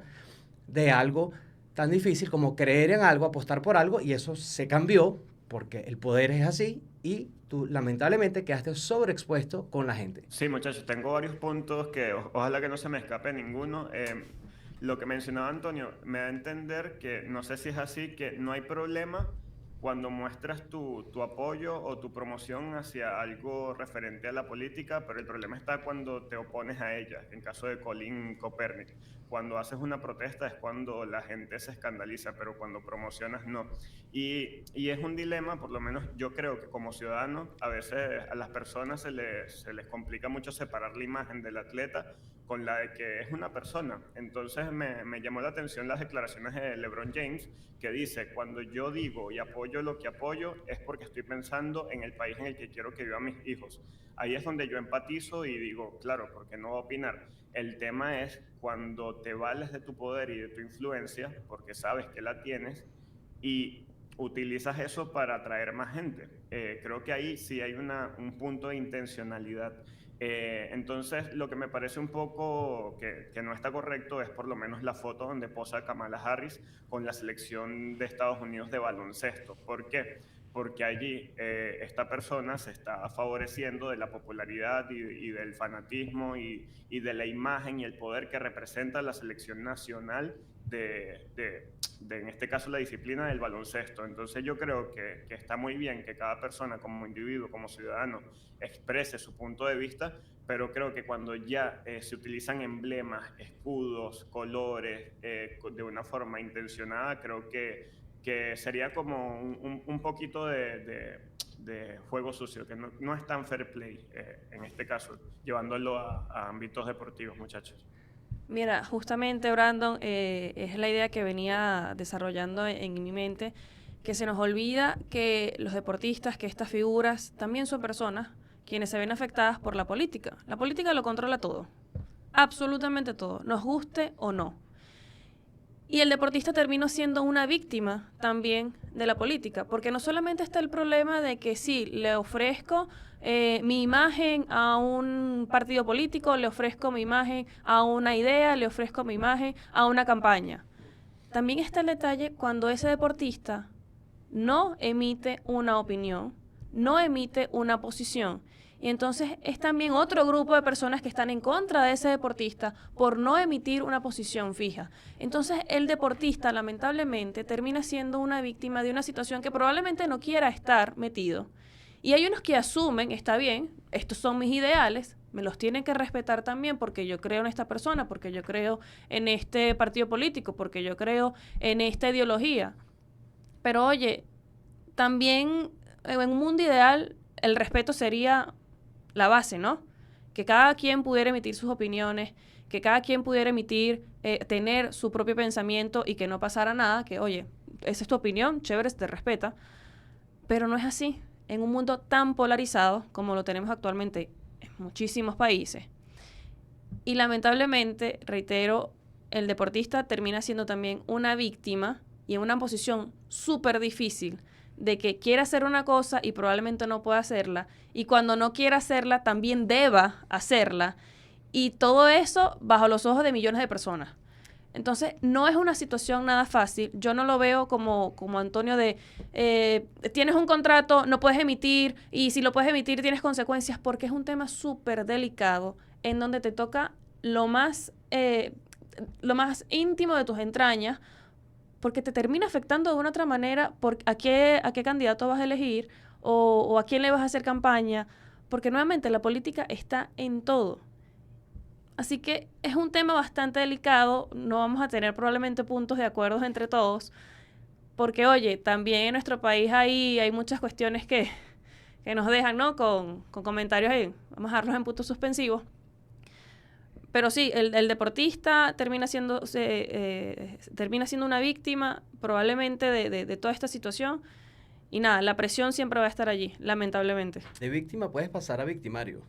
de algo tan difícil como creer en algo, apostar por algo, y eso se cambió porque el poder es así y tú lamentablemente quedaste sobreexpuesto con la gente. Sí, muchachos, tengo varios puntos que ojalá que no se me escape ninguno. Lo que mencionaba Antonio me da a entender que, no sé si es así, que no hay problema cuando muestras tu apoyo o tu promoción hacia algo referente a la política, pero el problema está cuando te opones a ella, en caso de Colin Kaepernick. Cuando haces una protesta es cuando la gente se escandaliza, pero cuando promocionas no. Y es un dilema, por lo menos yo creo que como ciudadano, a veces a las personas se les complica mucho separar la imagen del atleta con la de que es una persona. Entonces me llamó la atención las declaraciones de LeBron James, que dice, cuando yo digo y apoyo lo que apoyo es porque estoy pensando en el país en el que quiero que vivan mis hijos. Ahí es donde yo empatizo y digo, claro, porque no voy a opinar. El tema es cuando te vales de tu poder y de tu influencia, porque sabes que la tienes, y utilizas eso para atraer más gente. Creo que ahí sí hay un punto de intencionalidad. Entonces, lo que me parece un poco que no está correcto es por lo menos la foto donde posa Kamala Harris con la selección de Estados Unidos de baloncesto. ¿Por qué? Porque allí esta persona se está favoreciendo de la popularidad y del fanatismo y de la imagen y el poder que representa la selección nacional en este caso, la disciplina del baloncesto. Entonces yo creo que está muy bien que cada persona como individuo, como ciudadano, exprese su punto de vista, pero creo que cuando ya se utilizan emblemas, escudos, colores, de una forma intencionada, creo que sería como un poquito de juego sucio, que no es tan fair play en este caso, llevándolo a ámbitos deportivos, muchachos. Mira, justamente, Brandon, es la idea que venía desarrollando en mi mente, que se nos olvida que los deportistas, que estas figuras también son personas quienes se ven afectadas por la política. La política lo controla todo, absolutamente todo, nos guste o no. Y el deportista terminó siendo una víctima también de la política, porque no solamente está el problema de que sí, le ofrezco mi imagen a un partido político, le ofrezco mi imagen a una idea, le ofrezco mi imagen a una campaña. También está el detalle cuando ese deportista no emite una opinión, no emite una posición. Y entonces es también otro grupo de personas que están en contra de ese deportista por no emitir una posición fija. Entonces el deportista lamentablemente termina siendo una víctima de una situación que probablemente no quiera estar metido. Y hay unos que asumen, está bien, estos son mis ideales, me los tienen que respetar también porque yo creo en esta persona, porque yo creo en este partido político, porque yo creo en esta ideología. Pero oye, también en un mundo ideal el respeto sería la base, ¿no? Que cada quien pudiera emitir sus opiniones, que cada quien pudiera tener su propio pensamiento y que no pasara nada, que oye, esa es tu opinión, chévere, se te respeta, pero no es así. En un mundo tan polarizado como lo tenemos actualmente en muchísimos países. Y lamentablemente, reitero, el deportista termina siendo también una víctima y en una posición súper difícil de que quiera hacer una cosa y probablemente no pueda hacerla, y cuando no quiera hacerla también deba hacerla, y todo eso bajo los ojos de millones de personas. Entonces, no es una situación nada fácil. Yo no lo veo como Antonio de tienes un contrato, no puedes emitir, y si lo puedes emitir tienes consecuencias, porque es un tema súper delicado en donde te toca lo más íntimo de tus entrañas, porque te termina afectando de una otra manera a qué candidato vas a elegir o a quién le vas a hacer campaña, porque nuevamente la política está en todo. Así que es un tema bastante delicado, no vamos a tener probablemente puntos de acuerdo entre todos, porque oye, también en nuestro país hay muchas cuestiones que nos dejan, ¿no? Con comentarios ahí, vamos a dejarlos en puntos suspensivos. Pero sí, el deportista termina siendo una víctima probablemente de toda esta situación. Y nada, la presión siempre va a estar allí, lamentablemente. De víctima puedes pasar a victimario.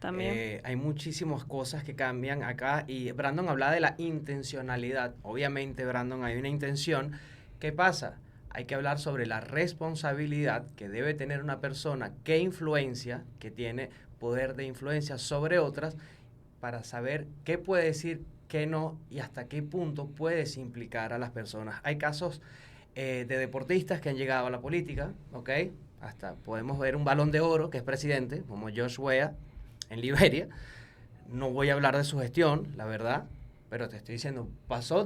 También. Hay muchísimas cosas que cambian acá y Brandon habla de la intencionalidad. Obviamente, Brandon, hay una intención. ¿Qué pasa? Hay que hablar sobre la responsabilidad que debe tener una persona que influencia, que tiene poder de influencia sobre otras, para saber qué puede decir, qué no y hasta qué punto puedes implicar a las personas. Hay casos de deportistas que han llegado a la política, ¿ok? Hasta podemos ver un Balón de Oro que es presidente, como Josh Weah en Liberia. No voy a hablar de su gestión, la verdad, pero te estoy diciendo,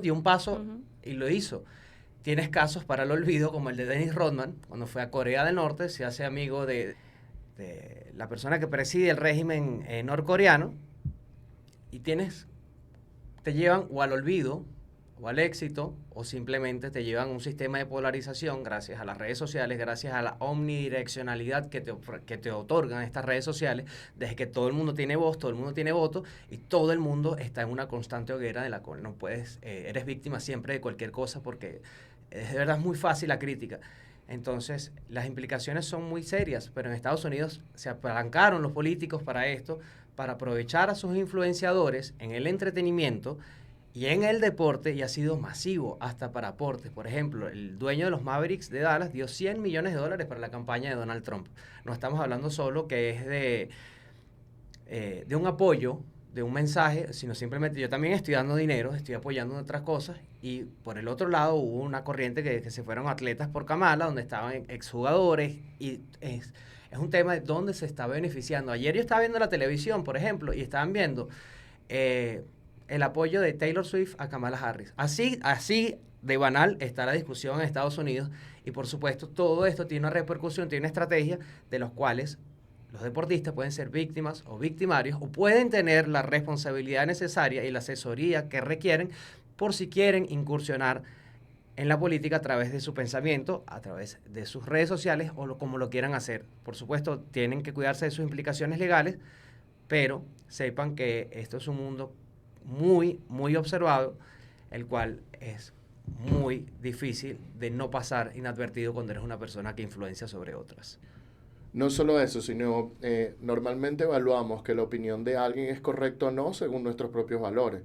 dio un paso y lo hizo. Tienes casos para el olvido, como el de Dennis Rodman, cuando fue a Corea del Norte, se hace amigo de la persona que preside el régimen norcoreano, y te llevan o al olvido, o al éxito, o simplemente te llevan a un sistema de polarización gracias a las redes sociales, gracias a la omnidireccionalidad que te otorgan estas redes sociales, desde que todo el mundo tiene voz, todo el mundo tiene voto, y todo el mundo está en una constante hoguera de la cual no puedes, eres víctima siempre de cualquier cosa, porque de verdad es muy fácil la crítica. Entonces, las implicaciones son muy serias, pero en Estados Unidos se apalancaron los políticos para esto, para aprovechar a sus influenciadores en el entretenimiento y en el deporte, y ha sido masivo hasta para aportes. Por ejemplo, el dueño de los Mavericks de Dallas dio $100 millones para la campaña de Donald Trump. No estamos hablando solo que es de un apoyo, de un mensaje, sino simplemente yo también estoy dando dinero, estoy apoyando en otras cosas. Y por el otro lado hubo una corriente que se fueron atletas por Kamala, donde estaban exjugadores, y es un tema de dónde se está beneficiando. Ayer yo estaba viendo la televisión, por ejemplo, y estaban viendo el apoyo de Taylor Swift a Kamala Harris. Así de banal está la discusión en Estados Unidos, y por supuesto todo esto tiene una repercusión, tiene una estrategia de los cuales los deportistas pueden ser víctimas o victimarios, o pueden tener la responsabilidad necesaria y la asesoría que requieren por si quieren incursionar en la política a través de su pensamiento, a través de sus redes sociales o como lo quieran hacer. Por supuesto, tienen que cuidarse de sus implicaciones legales, pero sepan que esto es un mundo muy, muy observado, el cual es muy difícil de no pasar inadvertido cuando eres una persona que influencia sobre otras. No solo eso, sino normalmente evaluamos que la opinión de alguien es correcta o no según nuestros propios valores.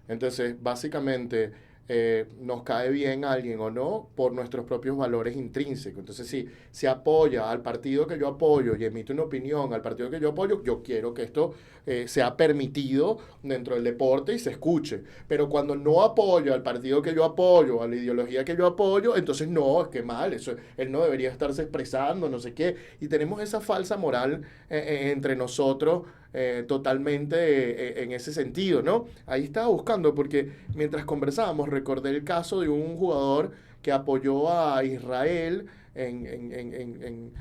Entonces, básicamente, nos cae bien alguien o no por nuestros propios valores intrínsecos. Entonces, si se apoya al partido que yo apoyo y emite una opinión al partido que yo apoyo, yo quiero que esto sea permitido dentro del deporte y se escuche. Pero cuando no apoyo al partido que yo apoyo, a la ideología que yo apoyo, entonces no, es que mal, eso, él no debería estarse expresando, no sé qué. Y tenemos esa falsa moral entre nosotros totalmente en ese sentido, ¿no? Ahí estaba buscando, porque mientras conversábamos recordé el caso de un jugador que apoyó a Israel en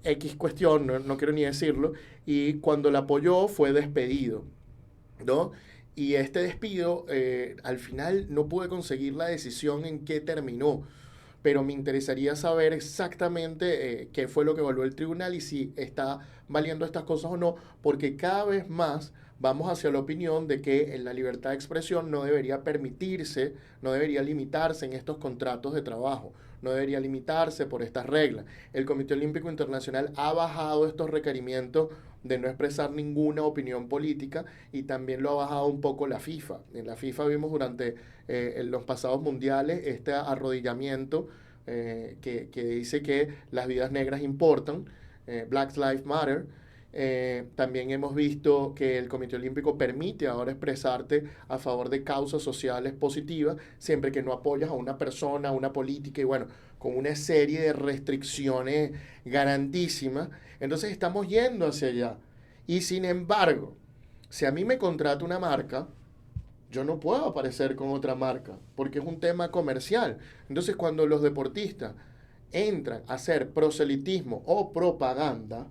X cuestión, no quiero ni decirlo, y cuando la apoyó fue despedido, ¿no? Y este despido, al final no pude conseguir la decisión en qué terminó, pero me interesaría saber exactamente qué fue lo que evaluó el tribunal y si está valiendo estas cosas o no, porque cada vez más vamos hacia la opinión de que la libertad de expresión no debería permitirse, no debería limitarse en estos contratos de trabajo, no debería limitarse por estas reglas. El Comité Olímpico Internacional ha bajado estos requerimientos de no expresar ninguna opinión política, y también lo ha bajado un poco la FIFA. En la FIFA vimos durante los pasados mundiales este arrodillamiento que dice que las vidas negras importan, Black Lives Matter. También hemos visto que el Comité Olímpico permite ahora expresarte a favor de causas sociales positivas, siempre que no apoyas a una persona, a una política, y bueno, con una serie de restricciones garantísimas. Entonces estamos yendo hacia allá. Y sin embargo, si a mí me contrata una marca, yo no puedo aparecer con otra marca, porque es un tema comercial. Entonces, cuando los deportistas entran a hacer proselitismo o propaganda,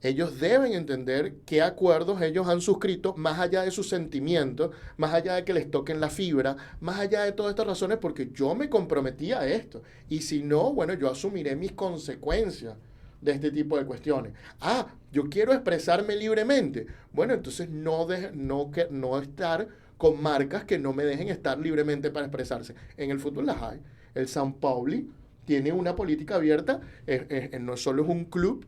ellos deben entender qué acuerdos ellos han suscrito, más allá de sus sentimientos, más allá de que les toquen la fibra, más allá de todas estas razones, porque yo me comprometí a esto. Y si no, bueno, yo asumiré mis consecuencias de este tipo de cuestiones. Yo quiero expresarme libremente. Bueno, entonces no estar con marcas que no me dejen estar libremente para expresarse. En el fútbol las hay. El São Paulo tiene una política abierta, no solo es un club,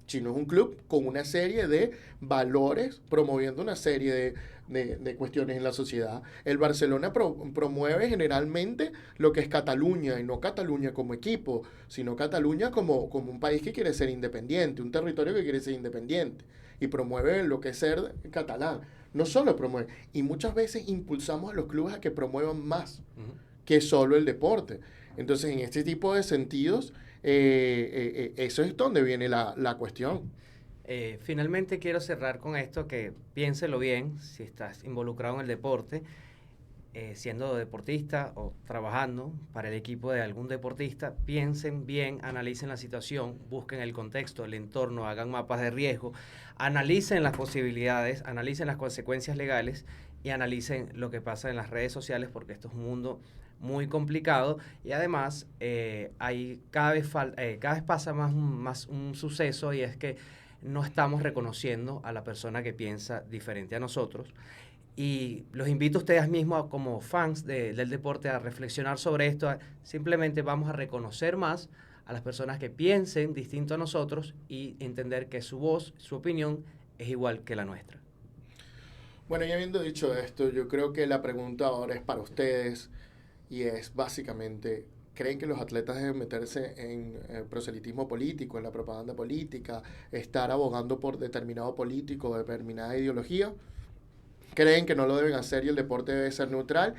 sino es un club con una serie de valores, promoviendo una serie de cuestiones en la sociedad. El Barcelona promueve generalmente lo que es Cataluña, y no Cataluña como equipo, sino Cataluña como un país que quiere ser independiente, un territorio que quiere ser independiente, y promueve lo que es ser catalán. No solo promueve, y muchas veces impulsamos a los clubes a que promuevan más que solo el deporte. Entonces, en este tipo de sentidos, eso es donde viene la cuestión. Finalmente quiero cerrar con esto, que piénselo bien, si estás involucrado en el deporte, siendo deportista o trabajando para el equipo de algún deportista, piensen bien, analicen la situación, busquen el contexto, el entorno, hagan mapas de riesgo, analicen las posibilidades, analicen las consecuencias legales y analicen lo que pasa en las redes sociales, porque esto es un mundo muy complicado y además cada vez pasa más un suceso, y es que no estamos reconociendo a la persona que piensa diferente a nosotros, y los invito a ustedes mismos como fans del deporte a reflexionar sobre esto. Simplemente vamos a reconocer más a las personas que piensen distinto a nosotros y entender que su voz, su opinión es igual que la nuestra. Bueno, y habiendo dicho esto, yo creo que la pregunta ahora es para ustedes. Y es básicamente, ¿creen que los atletas deben meterse en proselitismo político, en la propaganda política, estar abogando por determinado político o determinada ideología? ¿Creen que no lo deben hacer y el deporte debe ser neutral?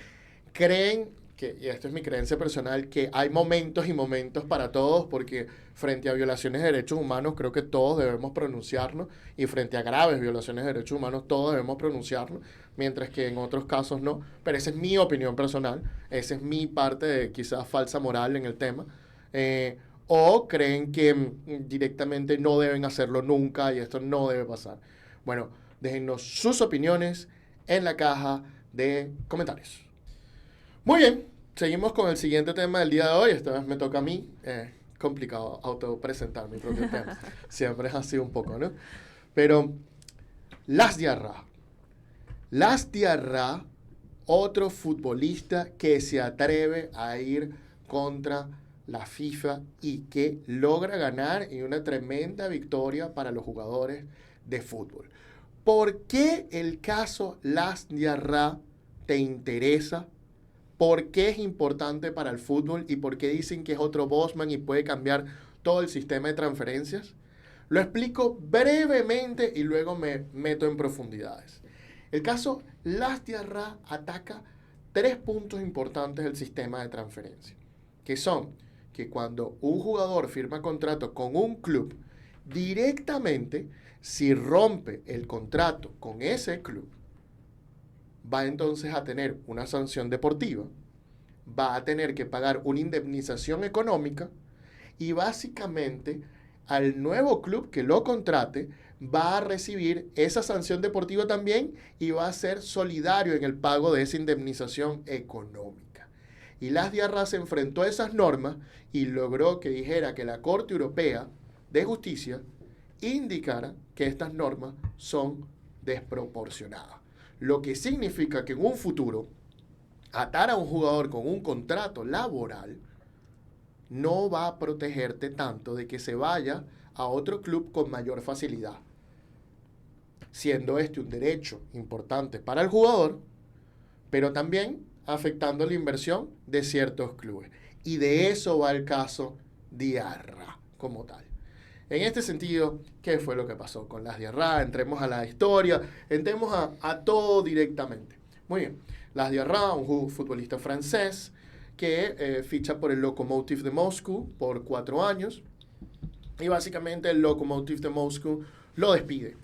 ¿Creen que, y esto es mi creencia personal, que hay momentos y momentos para todos? Porque frente a violaciones de derechos humanos creo que todos debemos pronunciarnos, y frente a graves violaciones de derechos humanos todos debemos pronunciarnos, mientras que en otros casos no. Pero esa es mi opinión personal, esa es mi parte de quizás falsa moral en el tema. ¿O creen que directamente no deben hacerlo nunca y esto no debe pasar? Bueno, déjennos sus opiniones en la caja de comentarios. Muy bien, seguimos con el siguiente tema del día de hoy. Esta vez me toca a mí. Complicado autopresentar mi propio tema. Siempre es así un poco, ¿no? Pero Las Diarra, otro futbolista que se atreve a ir contra la FIFA y que logra ganar en una tremenda victoria para los jugadores de fútbol. ¿Por qué el caso Las Diarra te interesa? ¿Por qué es importante para el fútbol? ¿Y por qué dicen que es otro Bosman y puede cambiar todo el sistema de transferencias? Lo explico brevemente y luego me meto en profundidades. El caso Las Diarra ataca 3 puntos importantes del sistema de transferencia, que son que cuando un jugador firma contrato con un club, directamente, si rompe el contrato con ese club, va entonces a tener una sanción deportiva, va a tener que pagar una indemnización económica, y básicamente al nuevo club que lo contrate va a recibir esa sanción deportiva también y va a ser solidario en el pago de esa indemnización económica. Y Las Diarra se enfrentó a esas normas y logró que dijera que la Corte Europea de Justicia indicara que estas normas son desproporcionadas. Lo que significa que en un futuro, atar a un jugador con un contrato laboral no va a protegerte tanto de que se vaya a otro club con mayor facilidad, siendo este un derecho importante para el jugador, pero también afectando la inversión de ciertos clubes. Y de eso va el caso Diarra como tal. En este sentido, ¿qué fue lo que pasó con Las Diarra? Entremos a la historia, entremos a todo directamente. Muy bien, Las Diarra, un futbolista francés que ficha por el Lokomotiv de Moscú por 4 años, y básicamente el Lokomotiv de Moscú lo despide.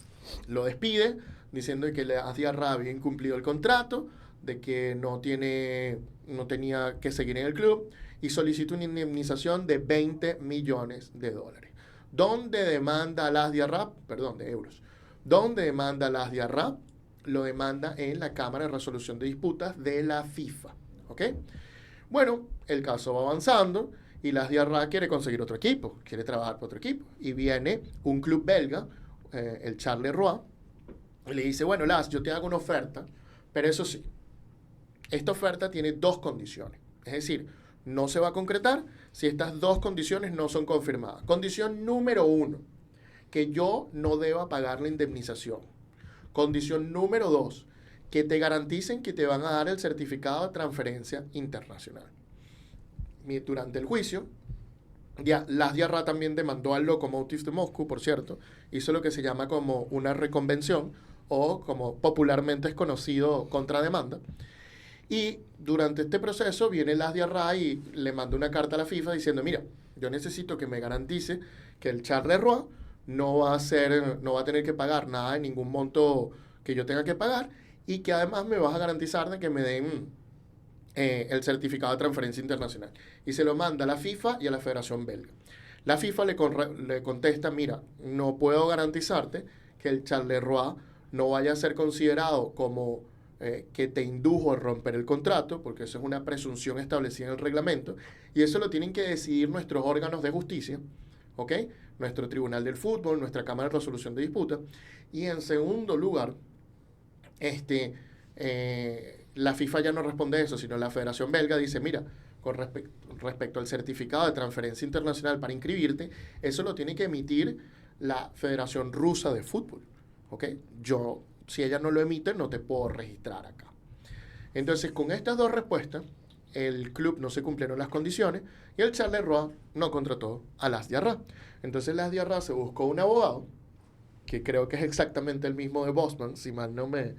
Lo despide diciendo que Las Diarra había incumplido el contrato, de que no tenía que seguir en el club, y solicita una indemnización de $20 millones. ¿Dónde demanda Las Diarra? Perdón, de euros. ¿Dónde demanda Las Diarra? Lo demanda en la Cámara de Resolución de Disputas de la FIFA. ¿Ok? Bueno, el caso va avanzando y Las Diarra quiere conseguir otro equipo, quiere trabajar para otro equipo. Y viene un club belga, el Charleroi, y le dice, bueno, Las, yo te hago una oferta, pero eso sí, esta oferta tiene dos condiciones. Es decir, no se va a concretar si estas dos condiciones no son confirmadas. Condición número 1, que yo no deba pagar la indemnización. Condición número 2, que te garanticen que te van a dar el certificado de transferencia internacional. Durante el juicio, Las Diarra también demandó al Lokomotiv de Moscú, por cierto, hizo lo que se llama como una reconvención, o como popularmente es conocido, contrademanda. Y durante este proceso viene Las Diarra y le manda una carta a la FIFA diciendo, mira, yo necesito que me garantice que el Charleroi no va a tener que pagar nada de ningún monto que yo tenga que pagar, y que además me vas a garantizar de que me den el certificado de transferencia internacional. Y se lo manda a la FIFA y a la Federación Belga. La FIFA le contesta, mira, no puedo garantizarte que el Charleroi no vaya a ser considerado como que te indujo a romper el contrato, porque eso es una presunción establecida en el reglamento, y eso lo tienen que decidir nuestros órganos de justicia, ¿ok? Nuestro Tribunal del Fútbol, nuestra Cámara de Resolución de Disputas. Y en segundo lugar, la FIFA ya no responde eso, sino la Federación Belga dice, mira, con respecto al certificado de transferencia internacional para inscribirte, eso lo tiene que emitir la Federación Rusa de Fútbol, ¿ok? Si ella no lo emite, no te puedo registrar acá. Entonces, con estas dos respuestas, el club no se cumplieron las condiciones y el Charleroi no contrató a Las Diarra. Entonces, Las Diarra se buscó un abogado, que creo que es exactamente el mismo de Bosman, si mal no me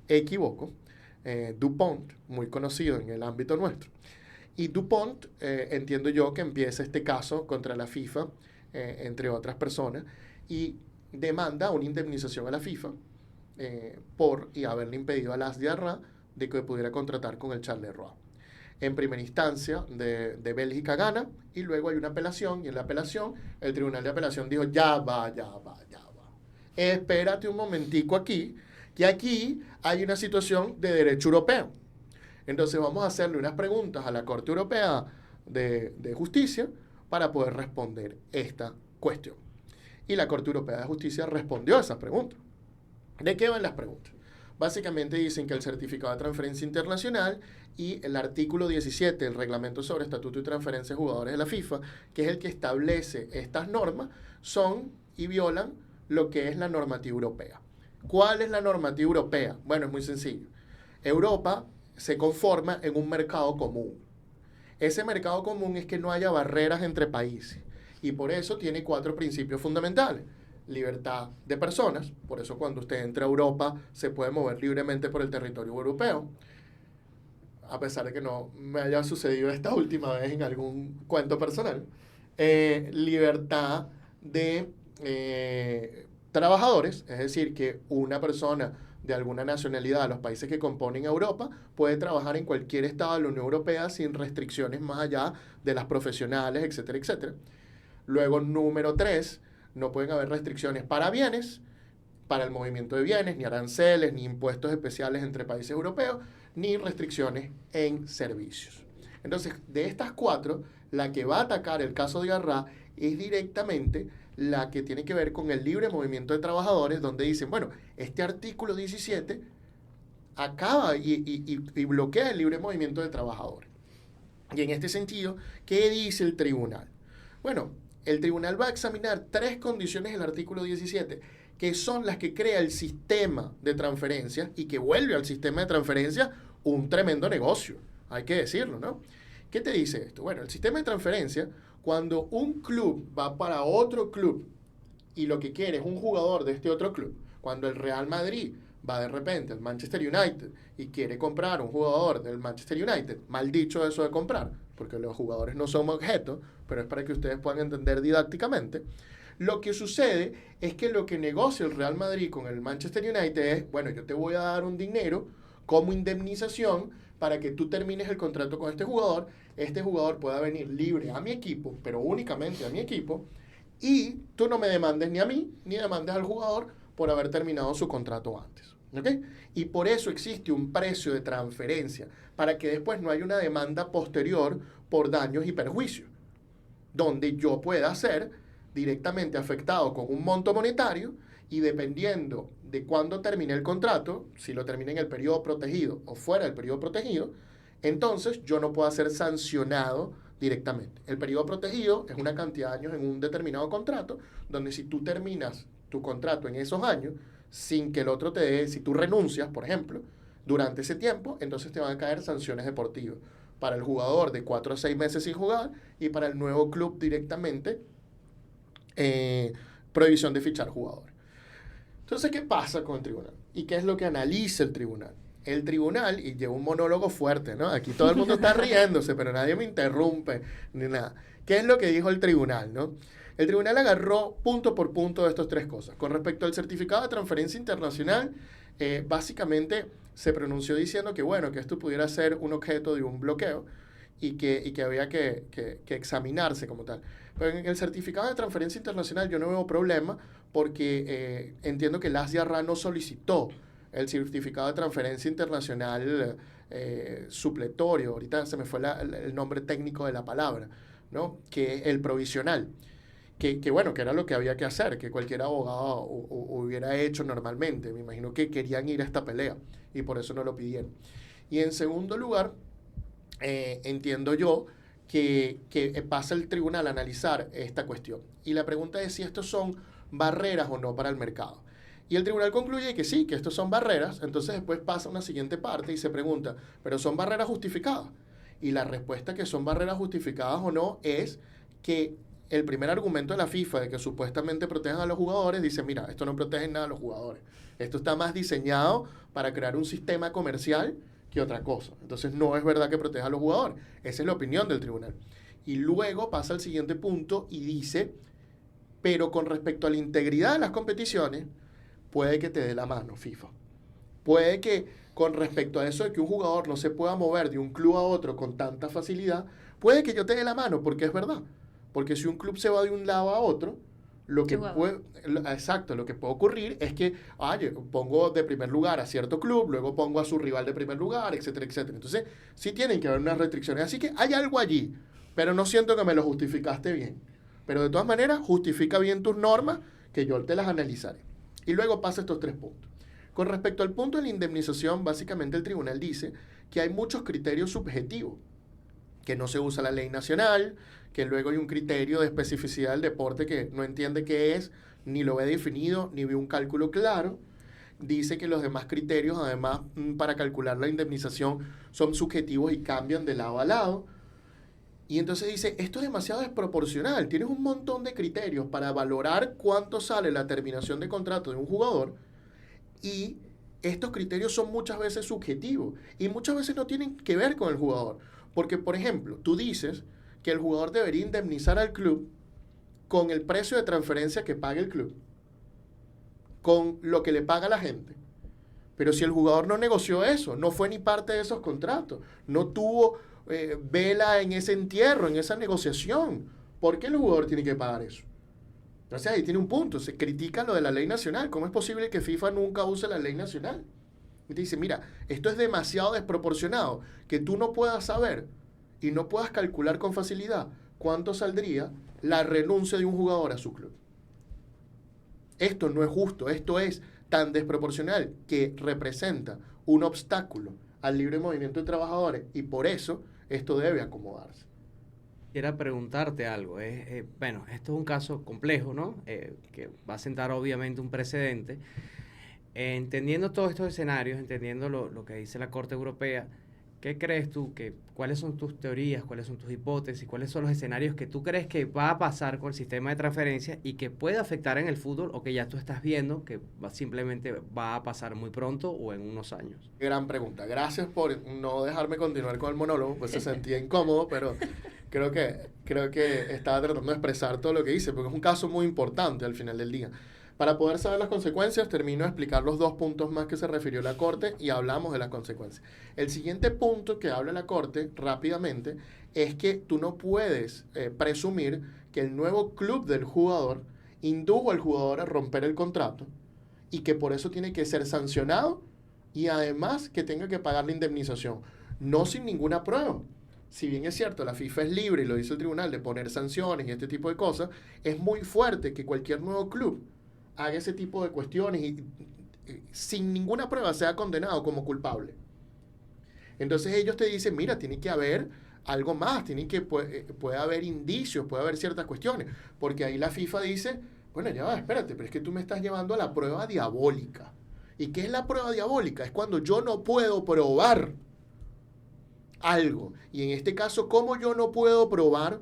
equivoco, Dupont, muy conocido en el ámbito nuestro. Y Dupont, entiendo yo que empieza este caso contra la FIFA, entre otras personas, y demanda una indemnización a la FIFA por haberle impedido a Las Diarra de que pudiera contratar con el Charleroi. En primera instancia de Bélgica gana, y luego hay una apelación, y en la apelación el Tribunal de Apelación dijo, ya va. Espérate un momentico aquí, que aquí hay una situación de derecho europeo. Entonces vamos a hacerle unas preguntas a la Corte Europea de Justicia para poder responder esta cuestión. Y la Corte Europea de Justicia respondió a esas preguntas. ¿De qué van las preguntas? Básicamente dicen que el certificado de transferencia internacional y el artículo 17 del reglamento sobre estatuto y transferencia de jugadores de la FIFA, que es el que establece estas normas, son y violan lo que es la normativa europea. ¿Cuál es la normativa europea? Bueno, es muy sencillo. Europa se conforma en un mercado común. Ese mercado común es que no haya barreras entre países, y por eso tiene 4 principios fundamentales. Libertad de personas, por eso cuando usted entra a Europa se puede mover libremente por el territorio europeo, a pesar de que no me haya sucedido esta última vez en algún cuento personal. Libertad de trabajadores, es decir, que una persona de alguna nacionalidad de los países que componen Europa puede trabajar en cualquier estado de la Unión Europea sin restricciones más allá de las profesionales, etcétera, etcétera. Luego, número 3, no pueden haber restricciones para bienes, para el movimiento de bienes, ni aranceles, ni impuestos especiales entre países europeos, ni restricciones en servicios. Entonces, de estas 4, la que va a atacar el caso de Diarra es directamente la que tiene que ver con el libre movimiento de trabajadores, donde dicen, bueno, este artículo 17 acaba y bloquea el libre movimiento de trabajadores. Y en este sentido, ¿qué dice el tribunal? Bueno, el tribunal va a examinar 3 condiciones del artículo 17, que son las que crea el sistema de transferencias y que vuelve al sistema de transferencias un tremendo negocio, hay que decirlo, ¿no? ¿Qué te dice esto? Bueno, el sistema de transferencia, cuando un club va para otro club y lo que quiere es un jugador de este otro club, cuando el Real Madrid va de repente al Manchester United y quiere comprar un jugador del Manchester United, mal dicho eso de comprar, porque los jugadores no son objetos, pero es para que ustedes puedan entender didácticamente, lo que sucede es que lo que negocia el Real Madrid con el Manchester United es, bueno, yo te voy a dar un dinero como indemnización para que tú termines el contrato con este jugador pueda venir libre a mi equipo, pero únicamente a mi equipo, y tú no me demandes ni a mí, ni demandes al jugador por haber terminado su contrato antes. ¿Okay? Y por eso existe un precio de transferencia, para que después no haya una demanda posterior por daños y perjuicios. donde yo pueda ser directamente afectado con un monto monetario y dependiendo de cuándo termine el contrato, si lo termine en el periodo protegido o fuera del periodo protegido, entonces yo no puedo ser sancionado directamente. El periodo protegido es una cantidad de años en un determinado contrato, donde si tú terminas tu contrato en esos años, sin que el otro te dé, si tú renuncias, por ejemplo, durante ese tiempo, entonces te van a caer sanciones deportivas para el jugador de 4 a 6 meses sin jugar y para el nuevo club directamente prohibición de fichar jugadores. Entonces, ¿qué pasa con el tribunal? ¿Y qué es lo que analiza el tribunal? El tribunal, y lleva un monólogo fuerte, ¿no? Aquí todo el mundo está riéndose, pero nadie me interrumpe ni nada. ¿Qué es lo que dijo el tribunal, no? El tribunal agarró punto por punto de estas 3 cosas. Con respecto al certificado de transferencia internacional, básicamente se pronunció diciendo que, bueno, que esto pudiera ser un objeto de un bloqueo y que había que examinarse como tal. Pero en el certificado de transferencia internacional yo no veo problema porque entiendo que el ASIA-RA no solicitó el certificado de transferencia internacional supletorio, ahorita se me fue el nombre técnico de la palabra, ¿no? Que es el provisional. Que bueno, que era lo que había que hacer, que cualquier abogado hubiera hecho normalmente. Me imagino que querían ir a esta pelea y por eso no lo pidieron. Y en segundo lugar, entiendo yo que pasa el tribunal a analizar esta cuestión. Y la pregunta es si estos son barreras o no para el mercado. Y el tribunal concluye que sí, que estos son barreras. Entonces después pasa a una siguiente parte y se pregunta, ¿pero son barreras justificadas? Y la respuesta que son barreras justificadas o no es que el primer argumento de la FIFA de que supuestamente protegen a los jugadores dice, mira, esto no protege nada a los jugadores. Esto está más diseñado para crear un sistema comercial que otra cosa. Entonces no es verdad que proteja a los jugadores. Esa es la opinión del tribunal. Y luego pasa al siguiente punto y dice, pero con respecto a la integridad de las competiciones, puede que te dé la mano FIFA. Puede que con respecto a eso de que un jugador no se pueda mover de un club a otro con tanta facilidad, puede que yo te dé la mano, porque es verdad. Porque si un club se va de un lado a otro, lo que puede ocurrir es que, pongo de primer lugar a cierto club, luego pongo a su rival de primer lugar, etcétera, etcétera. Entonces, sí tienen que haber unas restricciones. Así que hay algo allí, pero no siento que me lo justificaste bien. Pero de todas maneras, justifica bien tus normas, que yo te las analizaré. Y luego pasa estos 3 puntos. Con respecto al punto de la indemnización, básicamente el tribunal dice que hay muchos criterios subjetivos, que no se usa la ley nacional, que luego hay un criterio de especificidad del deporte que no entiende qué es, ni lo ve definido, ni ve un cálculo claro. Dice que los demás criterios, además, para calcular la indemnización son subjetivos y cambian de lado a lado. Y entonces dice, esto es demasiado desproporcional. Tienes un montón de criterios para valorar cuánto sale la terminación de contrato de un jugador y estos criterios son muchas veces subjetivos y muchas veces no tienen que ver con el jugador. Porque, por ejemplo, tú dices que el jugador debería indemnizar al club con el precio de transferencia que paga el club, con lo que le paga la gente. Pero si el jugador no negoció eso, no fue ni parte de esos contratos, no tuvo vela en ese entierro, en esa negociación, ¿por qué el jugador tiene que pagar eso? Entonces ahí tiene un punto, se critica lo de la ley nacional. ¿Cómo es posible que FIFA nunca use la ley nacional? Y te dice, mira, esto es demasiado desproporcionado, que tú no puedas saber y no puedas calcular con facilidad cuánto saldría la renuncia de un jugador a su club. Esto no es justo, esto es tan desproporcional que representa un obstáculo al libre movimiento de trabajadores y por eso esto debe acomodarse. Quiero preguntarte algo. Bueno, esto es un caso complejo, ¿no? Que va a sentar obviamente un precedente. Entendiendo todos estos escenarios, entendiendo lo que dice la Corte Europea, ¿qué crees tú? ¿Cuáles son tus teorías? ¿Cuáles son tus hipótesis? ¿Cuáles son los escenarios que tú crees que va a pasar con el sistema de transferencia y que puede afectar en el fútbol o que ya tú estás viendo que simplemente va a pasar muy pronto o en unos años? Gran pregunta. Gracias por no dejarme continuar con el monólogo, pues se sentía incómodo, pero creo que estaba tratando de expresar todo lo que hice, porque es un caso muy importante al final del día. Para poder saber las consecuencias, termino de explicar los 2 puntos más que se refirió la Corte y hablamos de las consecuencias. El siguiente punto que habla la Corte, rápidamente, es que tú no puedes presumir que el nuevo club del jugador indujo al jugador a romper el contrato y que por eso tiene que ser sancionado y además que tenga que pagar la indemnización. No sin ninguna prueba. si bien es cierto, la FIFA es libre, y lo dice el tribunal, de poner sanciones y este tipo de cosas, es muy fuerte que cualquier nuevo club haga ese tipo de cuestiones y sin ninguna prueba sea condenado como culpable. Entonces ellos te dicen, mira, tiene que haber algo más, puede haber indicios, puede haber ciertas cuestiones, porque ahí la FIFA dice, bueno, ya va, espérate, pero es que tú me estás llevando a la prueba diabólica. ¿Y qué es la prueba diabólica? Es cuando yo no puedo probar algo. Y en este caso, ¿cómo yo no puedo probar?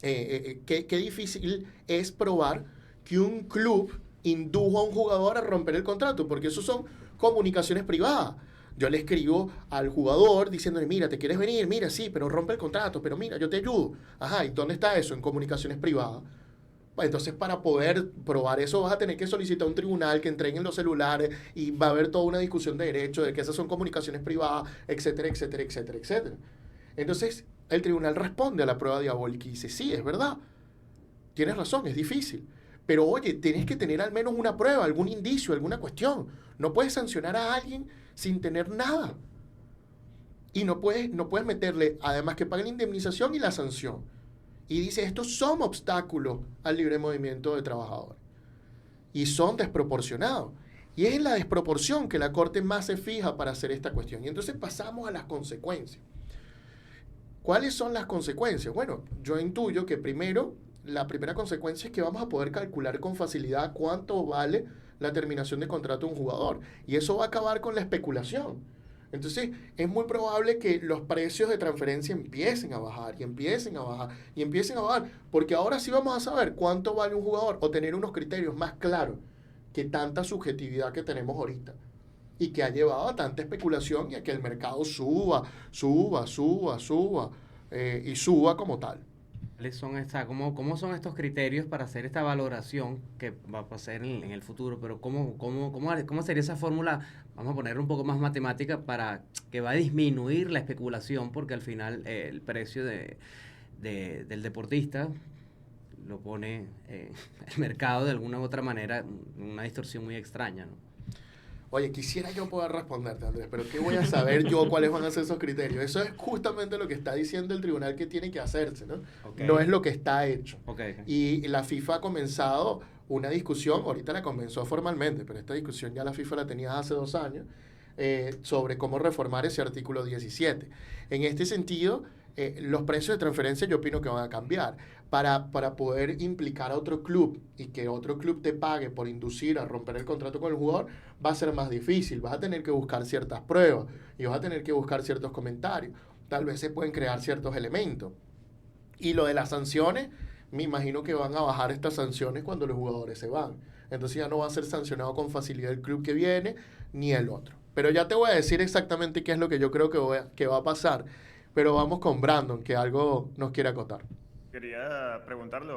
Qué difícil es probar que un club indujo a un jugador a romper el contrato, porque eso son comunicaciones privadas. Yo le escribo al jugador diciéndole, mira, ¿te quieres venir? Mira, sí, pero rompe el contrato, pero mira, yo te ayudo. Ajá, ¿y dónde está eso? En comunicaciones privadas. Pues entonces, para poder probar eso, vas a tener que solicitar a un tribunal que entreguen los celulares y va a haber toda una discusión de derecho, de que esas son comunicaciones privadas, etcétera, etcétera, etcétera, etcétera. Entonces, el tribunal responde a la prueba diabólica y dice, sí, es verdad, tienes razón, es difícil. Pero oye, tienes que tener al menos una prueba, algún indicio, alguna cuestión. No puedes sancionar a alguien sin tener nada. Y no puedes meterle, además que pague la indemnización y la sanción. Y dice, estos son obstáculos al libre movimiento de trabajadores. Y son desproporcionados. Y es en la desproporción que la Corte más se fija para hacer esta cuestión. Y entonces pasamos a las consecuencias. ¿Cuáles son las consecuencias? Bueno, yo intuyo que la primera consecuencia es que vamos a poder calcular con facilidad cuánto vale la terminación de contrato de un jugador. Y eso va a acabar con la especulación. Entonces, es muy probable que los precios de transferencia empiecen a bajar, y empiecen a bajar, y empiecen a bajar, porque ahora sí vamos a saber cuánto vale un jugador, o tener unos criterios más claros que tanta subjetividad que tenemos ahorita, y que ha llevado a tanta especulación y a que el mercado suba y suba como tal. ¿Cómo son estos criterios para hacer esta valoración que va a pasar en el futuro? Pero ¿cómo sería esa fórmula? Vamos a ponerle un poco más matemática para que va a disminuir la especulación, porque al final el precio del deportista lo pone el mercado de alguna u otra manera, una distorsión muy extraña, ¿no? Oye, quisiera yo poder responderte, Andrés, pero ¿qué voy a saber yo cuáles van a ser esos criterios? Eso es justamente lo que está diciendo el tribunal que tiene que hacerse, ¿no? Okay. No es lo que está hecho. Okay. Y la FIFA ha comenzado una discusión, ahorita la comenzó formalmente, pero esta discusión ya la FIFA la tenía hace 2 años, sobre cómo reformar ese artículo 17. En este sentido, los precios de transferencia yo opino que van a cambiar. Para poder implicar a otro club y que otro club te pague por inducir a romper el contrato con el jugador, va a ser más difícil. Vas a tener que buscar ciertas pruebas y vas a tener que buscar ciertos comentarios. Tal vez se pueden crear ciertos elementos. Y lo de las sanciones, me imagino que van a bajar estas sanciones cuando los jugadores se van. Entonces ya no va a ser sancionado con facilidad el club que viene ni el otro. Pero ya te voy a decir exactamente qué es lo que yo creo que va a pasar. Pero vamos con Brandon, que algo nos quiere acotar. Quería preguntarte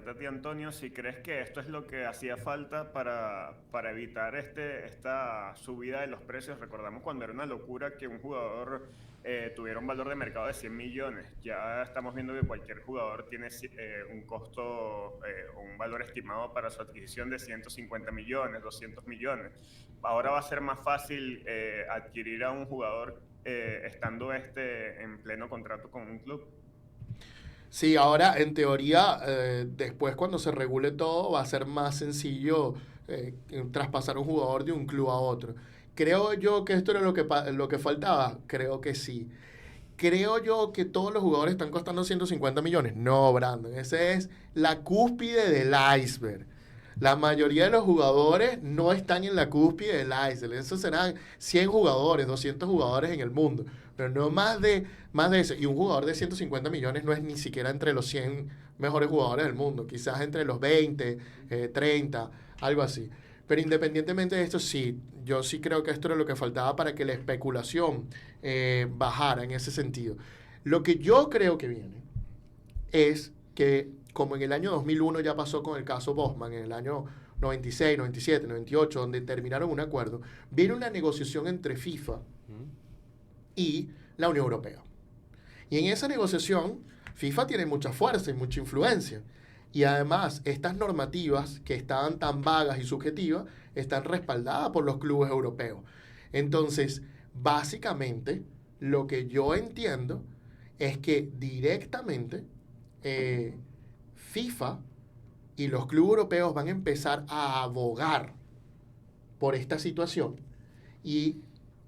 a ti, Antonio, si crees que esto es lo que hacía falta para evitar esta subida de los precios. Recordamos cuando era una locura que un jugador tuviera un valor de mercado de 100 millones. Ya estamos viendo que cualquier jugador tiene un costo o un valor estimado para su adquisición de 150 millones, 200 millones. Ahora va a ser más fácil adquirir a un jugador estando en pleno contrato con un club. Sí, ahora en teoría, después cuando se regule todo, va a ser más sencillo traspasar un jugador de un club a otro. ¿Creo yo que esto era lo que faltaba? Creo que sí. ¿Creo yo que todos los jugadores están costando 150 millones? No, Brandon, esa es la cúspide del iceberg. La mayoría de los jugadores no están en la cúspide del iceberg. Esos serán 100 jugadores, 200 jugadores en el mundo, pero no más de eso. Y un jugador de 150 millones no es ni siquiera entre los 100 mejores jugadores del mundo. Quizás entre los 20, 30, algo así. Pero independientemente de esto, sí, yo sí creo que esto era lo que faltaba para que la especulación bajara en ese sentido. Lo que yo creo que viene es que, como en el año 2001 ya pasó con el caso Bosman, en el año 96, 97, 98, donde terminaron un acuerdo, viene una negociación entre FIFA y la Unión Europea. Y en esa negociación, FIFA tiene mucha fuerza y mucha influencia. Y además, estas normativas que estaban tan vagas y subjetivas, están respaldadas por los clubes europeos. Entonces, básicamente, lo que yo entiendo es que directamente FIFA y los clubes europeos van a empezar a abogar por esta situación y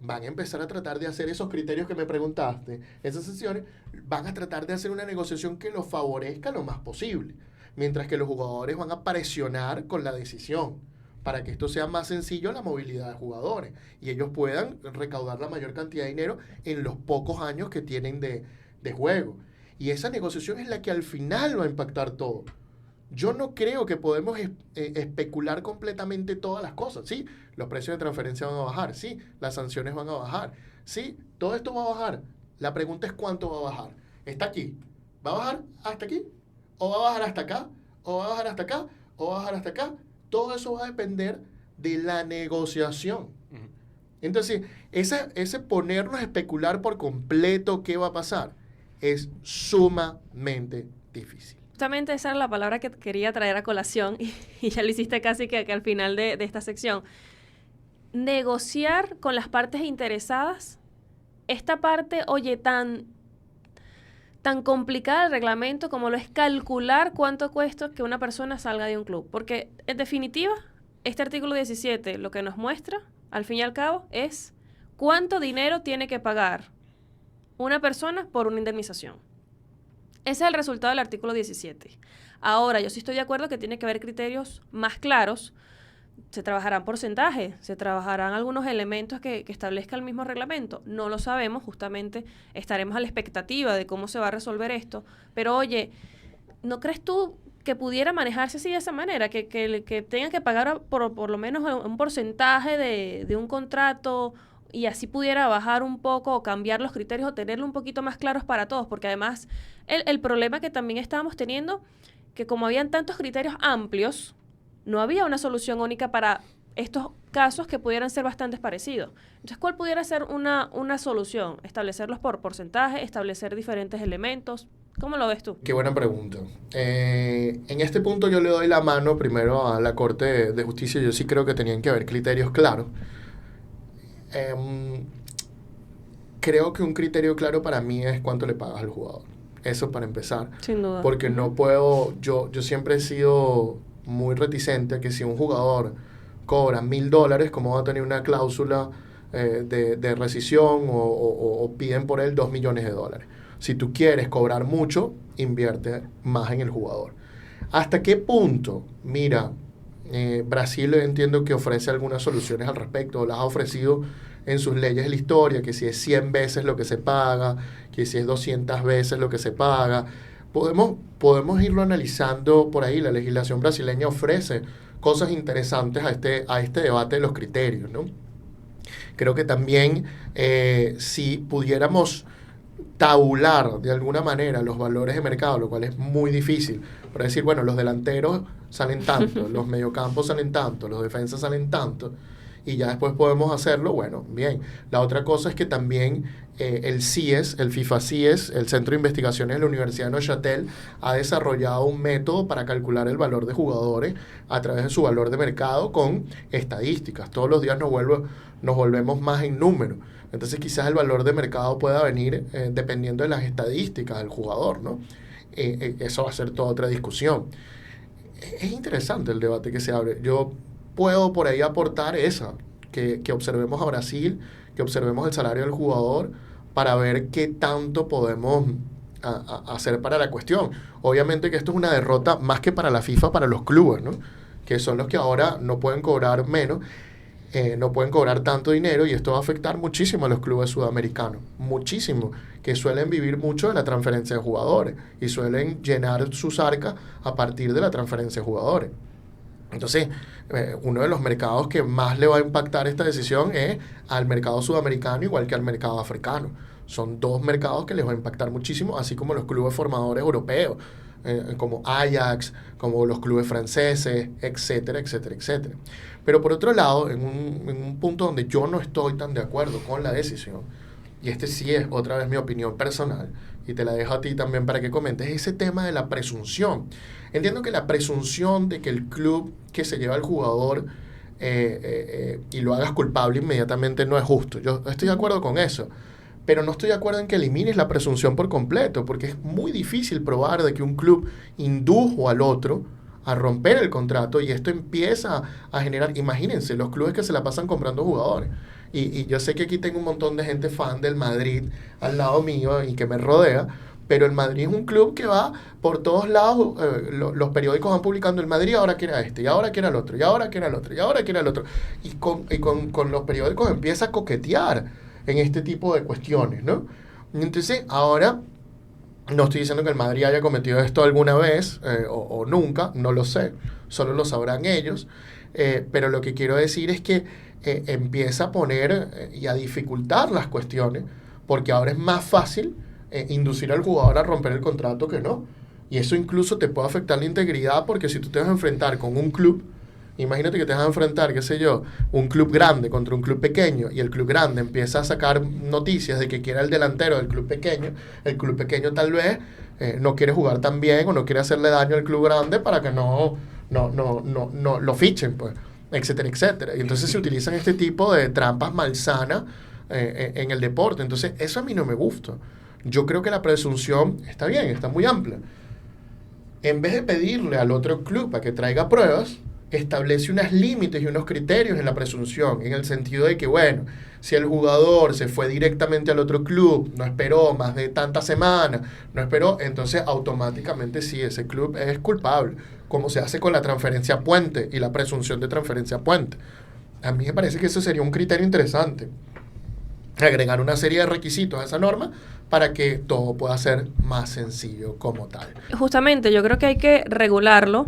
van a empezar a tratar de hacer esos criterios que me preguntaste, esas sesiones, van a tratar de hacer una negociación que los favorezca lo más posible, mientras que los jugadores van a presionar con la decisión para que esto sea más sencillo la movilidad de jugadores y ellos puedan recaudar la mayor cantidad de dinero en los pocos años que tienen de juego. Y esa negociación es la que al final va a impactar todo. Yo no creo que podemos especular completamente todas las cosas. Sí, los precios de transferencia van a bajar. Sí, las sanciones van a bajar. Sí, todo esto va a bajar. La pregunta es cuánto va a bajar. Está aquí. ¿Va a bajar hasta aquí? ¿O va a bajar hasta acá? ¿O va a bajar hasta acá? ¿O va a bajar hasta acá? Todo eso va a depender de la negociación. Entonces, ese ponernos a especular por completo qué va a pasar es sumamente difícil. Justamente esa era la palabra que quería traer a colación y ya lo hiciste casi que al final de esta sección. Negociar con las partes interesadas. Esta parte, oye, tan complicada el reglamento como lo es calcular cuánto cuesta que una persona salga de un club. Porque, en definitiva, este artículo 17 lo que nos muestra, al fin y al cabo, es cuánto dinero tiene que pagar una persona por una indemnización. Ese es el resultado del artículo 17. Ahora, yo sí estoy de acuerdo que tiene que haber criterios más claros. Se trabajarán porcentajes, se trabajarán algunos elementos que establezca el mismo reglamento. No lo sabemos, justamente estaremos a la expectativa de cómo se va a resolver esto. Pero oye, ¿no crees tú que pudiera manejarse así de esa manera? Que tengan que pagar por lo menos un porcentaje de un contrato y así pudiera bajar un poco o cambiar los criterios o tenerlo un poquito más claros para todos. Porque además el problema que también estábamos teniendo, que como habían tantos criterios amplios, no había una solución única para estos casos que pudieran ser bastante parecidos. Entonces, ¿cuál pudiera ser una solución? Establecerlos por porcentaje, establecer diferentes elementos. ¿Cómo lo ves tú? Qué buena pregunta. En este punto yo le doy la mano primero a la Corte de Justicia. Yo sí creo que tenían que haber criterios claros. Creo que un criterio claro para mí es cuánto le pagas al jugador. Eso para empezar. Sin duda. Porque no puedo... Yo siempre he sido muy reticente a que si un jugador cobra $1,000, como va a tener una cláusula de rescisión o piden por él $2 millones. Si tú quieres cobrar mucho, invierte más en el jugador. ¿Hasta qué punto? Mira, Brasil entiendo que ofrece algunas soluciones al respecto, las ha ofrecido en sus leyes de la historia, que si es 100 veces lo que se paga, que si es 200 veces lo que se paga. Podemos irlo analizando por ahí. La legislación brasileña ofrece cosas interesantes a este debate de los criterios, ¿no? Creo que también si pudiéramos tabular de alguna manera los valores de mercado, lo cual es muy difícil, para decir, bueno, los delanteros salen tanto, los mediocampos salen tanto, los defensas salen tanto, y ya después podemos hacerlo, bueno, bien. La otra cosa es que también el CIES, el FIFA CIES, el Centro de Investigaciones de la Universidad de Neuchâtel, ha desarrollado un método para calcular el valor de jugadores a través de su valor de mercado con estadísticas. Todos los días nos volvemos más en número. Entonces quizás el valor de mercado pueda venir dependiendo de las estadísticas del jugador, ¿no? Eso va a ser toda otra discusión. Es interesante el debate que se abre. Yo puedo por ahí aportar que observemos a Brasil, que observemos el salario del jugador para ver qué tanto podemos hacer para la cuestión. Obviamente que esto es una derrota más que para la FIFA, para los clubes, ¿no? Que son los que ahora no pueden cobrar menos, no pueden cobrar tanto dinero, y esto va a afectar muchísimo a los clubes sudamericanos, muchísimo, que suelen vivir mucho de la transferencia de jugadores y suelen llenar sus arcas a partir de la transferencia de jugadores. Entonces, uno de los mercados que más le va a impactar esta decisión es al mercado sudamericano, igual que al mercado africano. Son dos mercados que les va a impactar muchísimo, así como los clubes formadores europeos, como Ajax, como los clubes franceses, etcétera, etcétera, etcétera. Pero por otro lado, en un punto donde yo no estoy tan de acuerdo con la decisión, y este sí es otra vez mi opinión personal, y te la dejo a ti también para que comentes, es ese tema de la presunción. Entiendo que la presunción de que el club que se lleva al jugador y lo hagas culpable inmediatamente no es justo. Yo estoy de acuerdo con eso. pero no estoy de acuerdo en que elimines la presunción por completo, porque es muy difícil probar de que un club indujo al otro a romper el contrato y esto empieza a generar, imagínense, los clubes que se la pasan comprando jugadores. Y yo sé que aquí tengo un montón de gente fan del Madrid al lado mío y que me rodea, pero el Madrid es un club que va por todos lados, los periódicos van publicando el Madrid ahora que era este, y ahora que era el otro, y ahora que era el otro, y ahora que era el otro. Y con los periódicos empieza a coquetear en este tipo de cuestiones, ¿no? Entonces, ahora, no estoy diciendo que el Madrid haya cometido esto alguna vez o nunca, no lo sé, solo lo sabrán ellos, pero lo que quiero decir es que empieza a poner y a dificultar las cuestiones, porque ahora es más fácil inducir al jugador a romper el contrato que no. Y eso incluso te puede afectar la integridad, porque si tú te vas a enfrentar con un club, imagínate que te vas a enfrentar, qué sé yo, un club grande contra un club pequeño, y el club grande empieza a sacar noticias de que quiere el delantero del club pequeño, el club pequeño tal vez no quiere jugar tan bien o no quiere hacerle daño al club grande para que no lo fichen, pues, etcétera, etcétera. Y entonces se utilizan este tipo de trampas malsanas en el deporte. Entonces, eso a mí no me gusta. Yo creo que la presunción está bien, está muy amplia. En vez de pedirle al otro club a que traiga pruebas, establece unos límites y unos criterios en la presunción, en el sentido de que, bueno, si el jugador se fue directamente al otro club, no esperó más de tantas semanas, no esperó, entonces automáticamente sí, ese club es culpable, como se hace con la transferencia puente y la presunción de transferencia puente. A mí me parece que eso sería un criterio interesante, agregar una serie de requisitos a esa norma para que todo pueda ser más sencillo como tal. Justamente, yo creo que hay que regularlo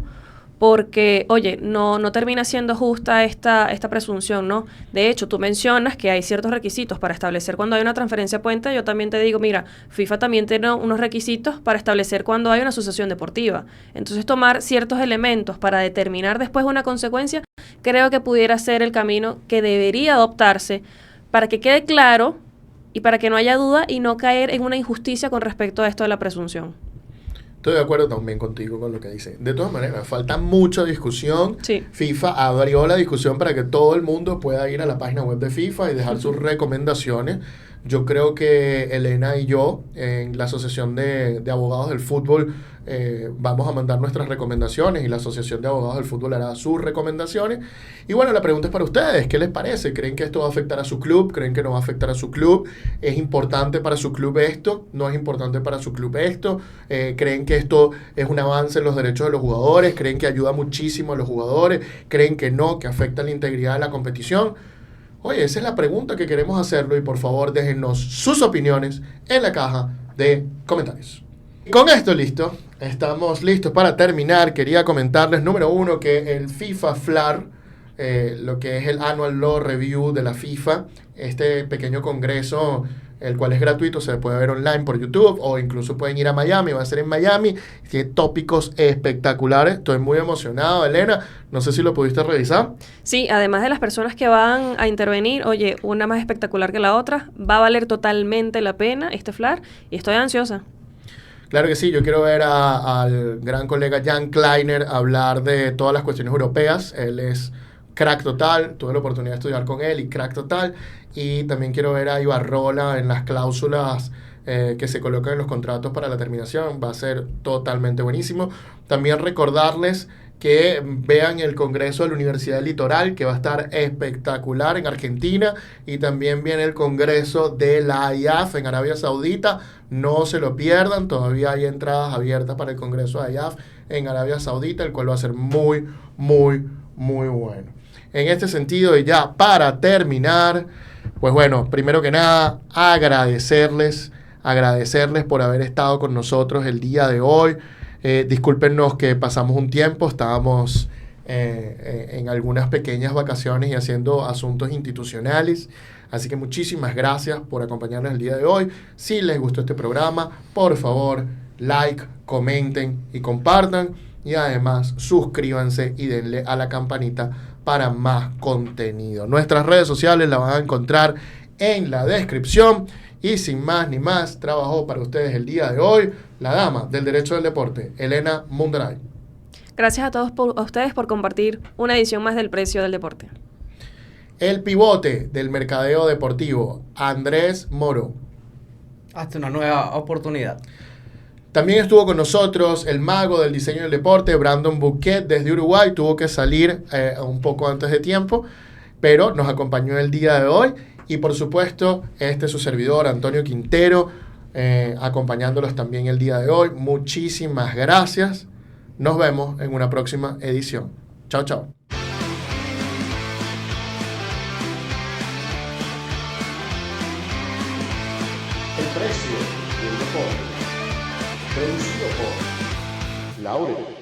porque, oye, no termina siendo justa esta presunción, ¿no? De hecho, tú mencionas que hay ciertos requisitos para establecer cuando hay una transferencia puente. Yo también te digo, mira, FIFA también tiene unos requisitos para establecer cuando hay una asociación deportiva. Entonces, tomar ciertos elementos para determinar después una consecuencia, creo que pudiera ser el camino que debería adoptarse para que quede claro y para que no haya duda y no caer en una injusticia con respecto a esto de la presunción. Estoy de acuerdo también contigo con lo que dice. De todas maneras, falta mucha discusión. Sí. FIFA abrió la discusión para que todo el mundo pueda ir a la página web de FIFA y dejar sus recomendaciones. Yo creo que Elena y yo, en la Asociación de Abogados del Fútbol, vamos a mandar nuestras recomendaciones y la Asociación de Abogados del Fútbol hará sus recomendaciones. Y bueno, la pregunta es para ustedes. ¿Qué les parece? ¿Creen que esto va a afectar a su club? ¿Creen que no va a afectar a su club? ¿Es importante para su club esto? ¿No es importante para su club esto? ¿Creen que esto es un avance en los derechos de los jugadores? ¿Creen que ayuda muchísimo a los jugadores? ¿Creen que no, que afecta la integridad de la competición? Oye, esa es la pregunta que queremos hacerlo y por favor déjennos sus opiniones en la caja de comentarios. Con esto listo, estamos listos para terminar. Quería comentarles, número uno, que el FIFA FLAR, lo que es el Annual Law Review de la FIFA, este pequeño congreso, el cual es gratuito, se puede ver online por YouTube o incluso pueden ir a Miami, va a ser en Miami, tiene tópicos espectaculares, estoy muy emocionado. Elena, no sé si lo pudiste revisar. Sí, además de las personas que van a intervenir, oye, una más espectacular que la otra, va a valer totalmente la pena este FLAR y estoy ansiosa. Claro que sí, yo quiero ver al gran colega Jan Kleiner hablar de todas las cuestiones europeas. Él es crack total, tuve la oportunidad de estudiar con él y crack total. Y también quiero ver a Ibarrola en las cláusulas que se colocan en los contratos para la terminación. Va a ser totalmente buenísimo. También recordarles que vean el Congreso de la Universidad del Litoral, que va a estar espectacular en Argentina, y también viene el Congreso de la IAF en Arabia Saudita. No se lo pierdan, todavía hay entradas abiertas para el Congreso de IAF en Arabia Saudita, el cual va a ser muy, muy, muy bueno. En este sentido, y ya para terminar, pues bueno, primero que nada, agradecerles por haber estado con nosotros el día de hoy. Discúlpenos que pasamos un tiempo, estábamos en algunas pequeñas vacaciones y haciendo asuntos institucionales. Así que muchísimas gracias por acompañarnos el día de hoy. Si les gustó este programa, por favor, like, comenten y compartan. Y además, suscríbanse y denle a la campanita para más contenido. Nuestras redes sociales las van a encontrar en la descripción. Y sin más ni más, trabajó para ustedes el día de hoy la dama del derecho del deporte, Elena Mundaray. Gracias a ustedes por compartir una edición más del Precio del Deporte. El pivote del mercadeo deportivo, Andrés Moro. Hasta una nueva oportunidad. También estuvo con nosotros el mago del diseño del deporte, Brandon Bouquet, desde Uruguay. Tuvo que salir un poco antes de tiempo, pero nos acompañó el día de hoy. Y por supuesto, su servidor, Antonio Quintero, acompañándolos también el día de hoy. Muchísimas gracias. Nos vemos en una próxima edición. Chao, chao. El precio del deporte. Producido por Laurel.